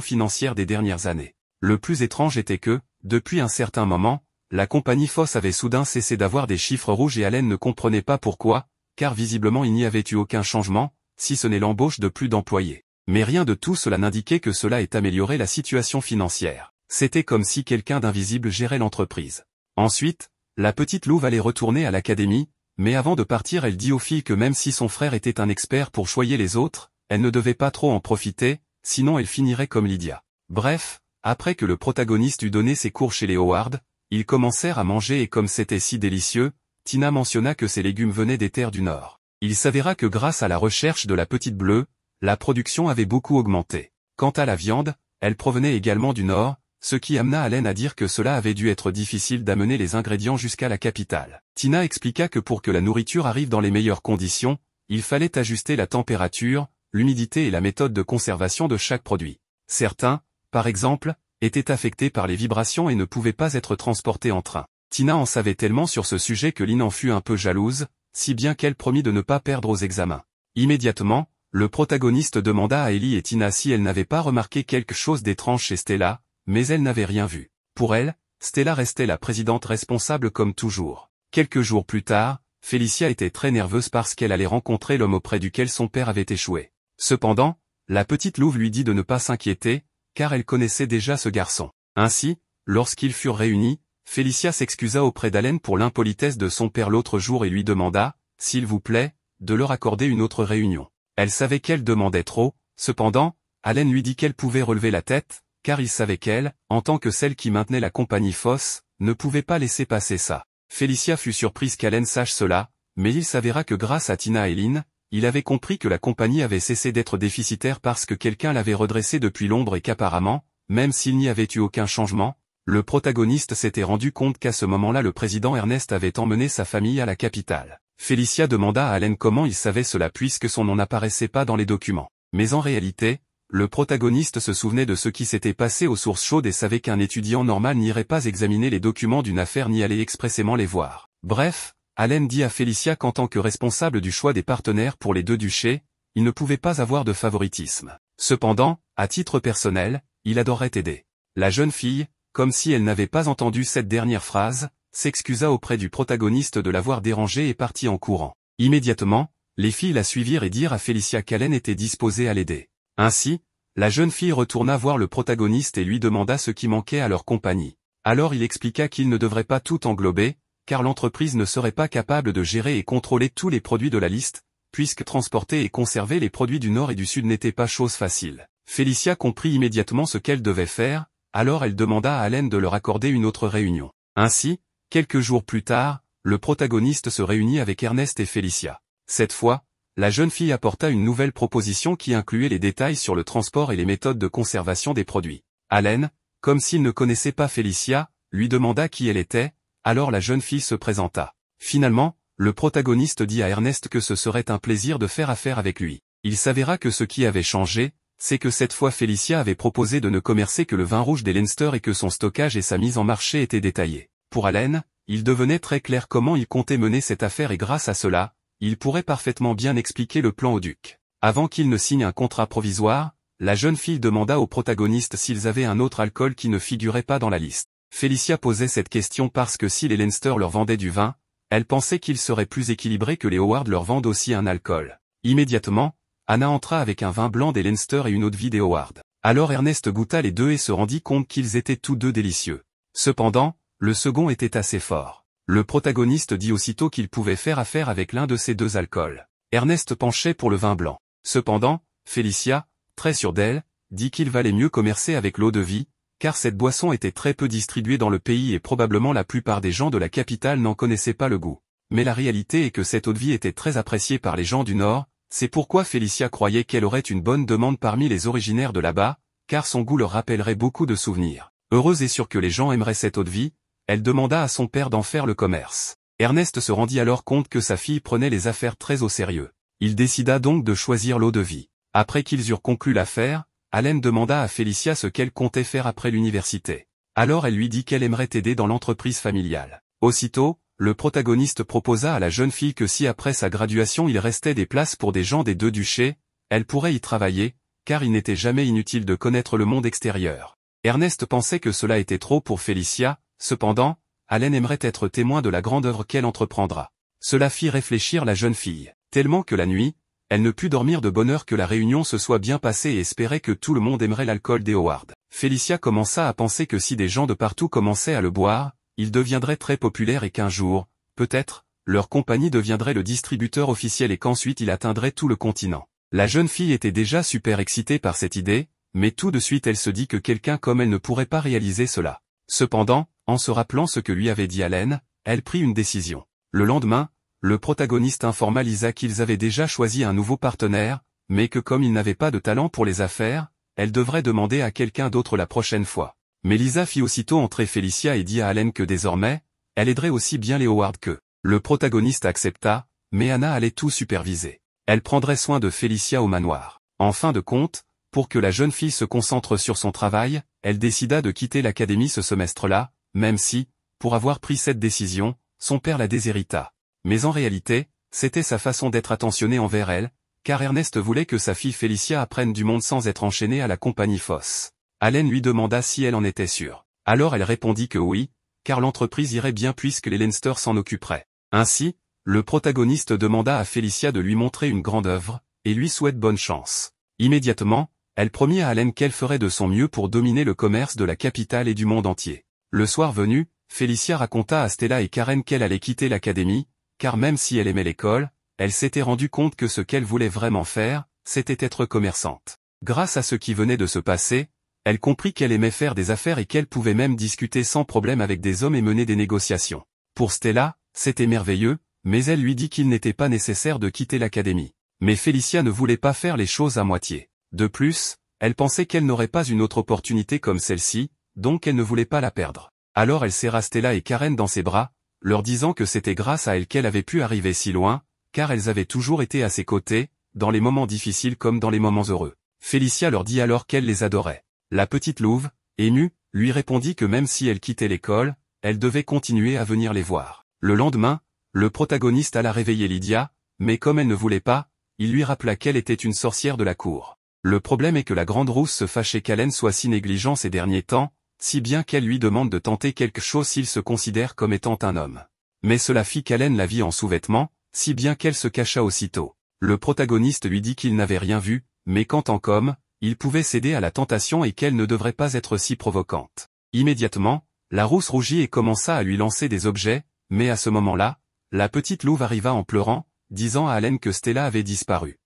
financière des dernières années. Le plus étrange était que, depuis un certain moment, la compagnie Foss avait soudain cessé d'avoir des chiffres rouges et Allen ne comprenait pas pourquoi, car visiblement il n'y avait eu aucun changement, si ce n'est l'embauche de plus d'employés. Mais rien de tout cela n'indiquait que cela ait amélioré la situation financière. C'était comme si quelqu'un d'invisible gérait l'entreprise. Ensuite, la petite louve allait retourner à l'académie, mais avant de partir elle dit aux filles que même si son frère était un expert pour choyer les autres, elle ne devait pas trop en profiter, sinon elle finirait comme Lydia. Bref, après que le protagoniste eut donné ses cours chez les Howard, ils commencèrent à manger et comme c'était si délicieux, Tina mentionna que ces légumes venaient des terres du Nord. Il s'avéra que grâce à la recherche de la petite bleue, la production avait beaucoup augmenté. Quant à la viande, elle provenait également du Nord, ce qui amena Allen à dire que cela avait dû être difficile d'amener les ingrédients jusqu'à la capitale. Tina expliqua que pour que la nourriture arrive dans les meilleures conditions, il fallait ajuster la température, l'humidité et la méthode de conservation de chaque produit. Certains, par exemple, étaient affectés par les vibrations et ne pouvaient pas être transportés en train. Tina en savait tellement sur ce sujet que Lynn en fut un peu jalouse, si bien qu'elle promit de ne pas perdre aux examens. Immédiatement, le protagoniste demanda à Ellie et Tina si elles n'avaient pas remarqué quelque chose d'étrange chez Stella, mais elles n'avaient rien vu. Pour elle, Stella restait la présidente responsable comme toujours. Quelques jours plus tard, Felicia était très nerveuse parce qu'elle allait rencontrer l'homme auprès duquel son père avait échoué. Cependant, la petite louve lui dit de ne pas s'inquiéter, car elle connaissait déjà ce garçon. Ainsi, lorsqu'ils furent réunis, Felicia s'excusa auprès d'Allen pour l'impolitesse de son père l'autre jour et lui demanda, s'il vous plaît, de leur accorder une autre réunion. Elle savait qu'elle demandait trop, cependant, Allen lui dit qu'elle pouvait relever la tête, car il savait qu'elle, en tant que celle qui maintenait la compagnie Foss, ne pouvait pas laisser passer ça. Felicia fut surprise qu'Allen sache cela, mais il s'avéra que grâce à Tina et Lynn, il avait compris que la compagnie avait cessé d'être déficitaire parce que quelqu'un l'avait redressée depuis l'ombre et qu'apparemment, même s'il n'y avait eu aucun changement, le protagoniste s'était rendu compte qu'à ce moment-là le président Ernest avait emmené sa famille à la capitale. Felicia demanda à Allen comment il savait cela puisque son nom n'apparaissait pas dans les documents. Mais en réalité, le protagoniste se souvenait de ce qui s'était passé aux sources chaudes et savait qu'un étudiant normal n'irait pas examiner les documents d'une affaire ni aller expressément les voir. Bref, Allen dit à Felicia qu'en tant que responsable du choix des partenaires pour les deux duchés, il ne pouvait pas avoir de favoritisme. Cependant, à titre personnel, il adorait aider. La jeune fille, comme si elle n'avait pas entendu cette dernière phrase, s'excusa auprès du protagoniste de l'avoir dérangée et partit en courant. Immédiatement, les filles la suivirent et dirent à Felicia qu'Allen était disposé à l'aider. Ainsi, la jeune fille retourna voir le protagoniste et lui demanda ce qui manquait à leur compagnie. Alors il expliqua qu'il ne devrait pas tout englober, car l'entreprise ne serait pas capable de gérer et contrôler tous les produits de la liste, puisque transporter et conserver les produits du Nord et du Sud n'était pas chose facile. Felicia comprit immédiatement ce qu'elle devait faire, alors elle demanda à Allen de leur accorder une autre réunion. Ainsi, quelques jours plus tard, le protagoniste se réunit avec Ernest et Felicia. Cette fois, la jeune fille apporta une nouvelle proposition qui incluait les détails sur le transport et les méthodes de conservation des produits. Allen, comme s'il ne connaissait pas Felicia, lui demanda qui elle était, alors la jeune fille se présenta. Finalement, le protagoniste dit à Ernest que ce serait un plaisir de faire affaire avec lui. Il s'avéra que ce qui avait changé, c'est que cette fois Felicia avait proposé de ne commercer que le vin rouge des Leinster et que son stockage et sa mise en marché étaient détaillés. Pour Allen, il devenait très clair comment il comptait mener cette affaire et grâce à cela, il pourrait parfaitement bien expliquer le plan au duc. Avant qu'il ne signe un contrat provisoire, la jeune fille demanda aux protagonistes s'ils avaient un autre alcool qui ne figurait pas dans la liste. Felicia posait cette question parce que si les Leinster leur vendaient du vin, elle pensait qu'il serait plus équilibré que les Howard leur vendent aussi un alcool. Immédiatement, Anna entra avec un vin blanc des Leinster et une eau-de-vie des Howard. Alors Ernest goûta les deux et se rendit compte qu'ils étaient tous deux délicieux. Cependant, le second était assez fort. Le protagoniste dit aussitôt qu'il pouvait faire affaire avec l'un de ces deux alcools. Ernest penchait pour le vin blanc. Cependant, Felicia, très sûre d'elle, dit qu'il valait mieux commercer avec l'eau-de-vie, car cette boisson était très peu distribuée dans le pays et probablement la plupart des gens de la capitale n'en connaissaient pas le goût. Mais la réalité est que cette eau-de-vie était très appréciée par les gens du Nord, c'est pourquoi Felicia croyait qu'elle aurait une bonne demande parmi les originaires de là-bas, car son goût leur rappellerait beaucoup de souvenirs. Heureuse et sûre que les gens aimeraient cette eau-de-vie, elle demanda à son père d'en faire le commerce. Ernest se rendit alors compte que sa fille prenait les affaires très au sérieux. Il décida donc de choisir l'eau-de-vie. Après qu'ils eurent conclu l'affaire, Allen demanda à Felicia ce qu'elle comptait faire après l'université. Alors elle lui dit qu'elle aimerait aider dans l'entreprise familiale. Aussitôt, le protagoniste proposa à la jeune fille que si après sa graduation il restait des places pour des gens des deux duchés, elle pourrait y travailler, car il n'était jamais inutile de connaître le monde extérieur. Ernest pensait que cela était trop pour Felicia, cependant, Allen aimerait être témoin de la grande œuvre qu'elle entreprendra. Cela fit réfléchir la jeune fille, tellement que la nuit, elle ne put dormir de bonne heure que la réunion se soit bien passée et espérait que tout le monde aimerait l'alcool des Howard. Felicia commença à penser que si des gens de partout commençaient à le boire, il deviendrait très populaire et qu'un jour, peut-être, leur compagnie deviendrait le distributeur officiel et qu'ensuite il atteindrait tout le continent. La jeune fille était déjà super excitée par cette idée, mais tout de suite elle se dit que quelqu'un comme elle ne pourrait pas réaliser cela. Cependant, en se rappelant ce que lui avait dit Allen, elle prit une décision. Le lendemain, le protagoniste informa Lisa qu'ils avaient déjà choisi un nouveau partenaire, mais que comme il n'avait pas de talent pour les affaires, elle devrait demander à quelqu'un d'autre la prochaine fois. Mais Lisa fit aussitôt entrer Felicia et dit à Allen que désormais, elle aiderait aussi bien les Howard qu'eux. Le protagoniste accepta, mais Anna allait tout superviser. Elle prendrait soin de Felicia au manoir. En fin de compte, pour que la jeune fille se concentre sur son travail, elle décida de quitter l'académie ce semestre-là, même si, pour avoir pris cette décision, son père la déshérita. Mais en réalité, c'était sa façon d'être attentionné envers elle, car Ernest voulait que sa fille Felicia apprenne du monde sans être enchaînée à la compagnie Foss. Allen lui demanda si elle en était sûre. Alors elle répondit que oui, car l'entreprise irait bien puisque les Leinster s'en occuperaient. Ainsi, le protagoniste demanda à Felicia de lui montrer une grande œuvre, et lui souhaite bonne chance. Immédiatement, elle promit à Allen qu'elle ferait de son mieux pour dominer le commerce de la capitale et du monde entier. Le soir venu, Felicia raconta à Stella et Karen qu'elle allait quitter l'académie, car même si elle aimait l'école, elle s'était rendue compte que ce qu'elle voulait vraiment faire, c'était être commerçante. Grâce à ce qui venait de se passer, elle comprit qu'elle aimait faire des affaires et qu'elle pouvait même discuter sans problème avec des hommes et mener des négociations. Pour Stella, c'était merveilleux, mais elle lui dit qu'il n'était pas nécessaire de quitter l'académie. Mais Felicia ne voulait pas faire les choses à moitié. De plus, elle pensait qu'elle n'aurait pas une autre opportunité comme celle-ci, donc elle ne voulait pas la perdre. Alors elle serra Stella et Karen dans ses bras, leur disant que c'était grâce à elle qu'elle avait pu arriver si loin, car elles avaient toujours été à ses côtés, dans les moments difficiles comme dans les moments heureux. Felicia leur dit alors qu'elle les adorait. La petite louve, émue, lui répondit que même si elle quittait l'école, elle devait continuer à venir les voir. Le lendemain, le protagoniste alla réveiller Lydia, mais comme elle ne voulait pas, il lui rappela qu'elle était une sorcière de la cour. Le problème est que la grande rousse se fâchait qu'Allen soit si négligent ces derniers temps, si bien qu'elle lui demande de tenter quelque chose s'il se considère comme étant un homme. Mais cela fit qu'Allen la vit en sous-vêtements, si bien qu'elle se cacha aussitôt. Le protagoniste lui dit qu'il n'avait rien vu, mais qu'en tant qu'homme, il pouvait céder à la tentation et qu'elle ne devrait pas être si provocante. Immédiatement, la rousse rougit et commença à lui lancer des objets, mais à ce moment-là, la petite louve arriva en pleurant, disant à Allen que Stella avait disparu.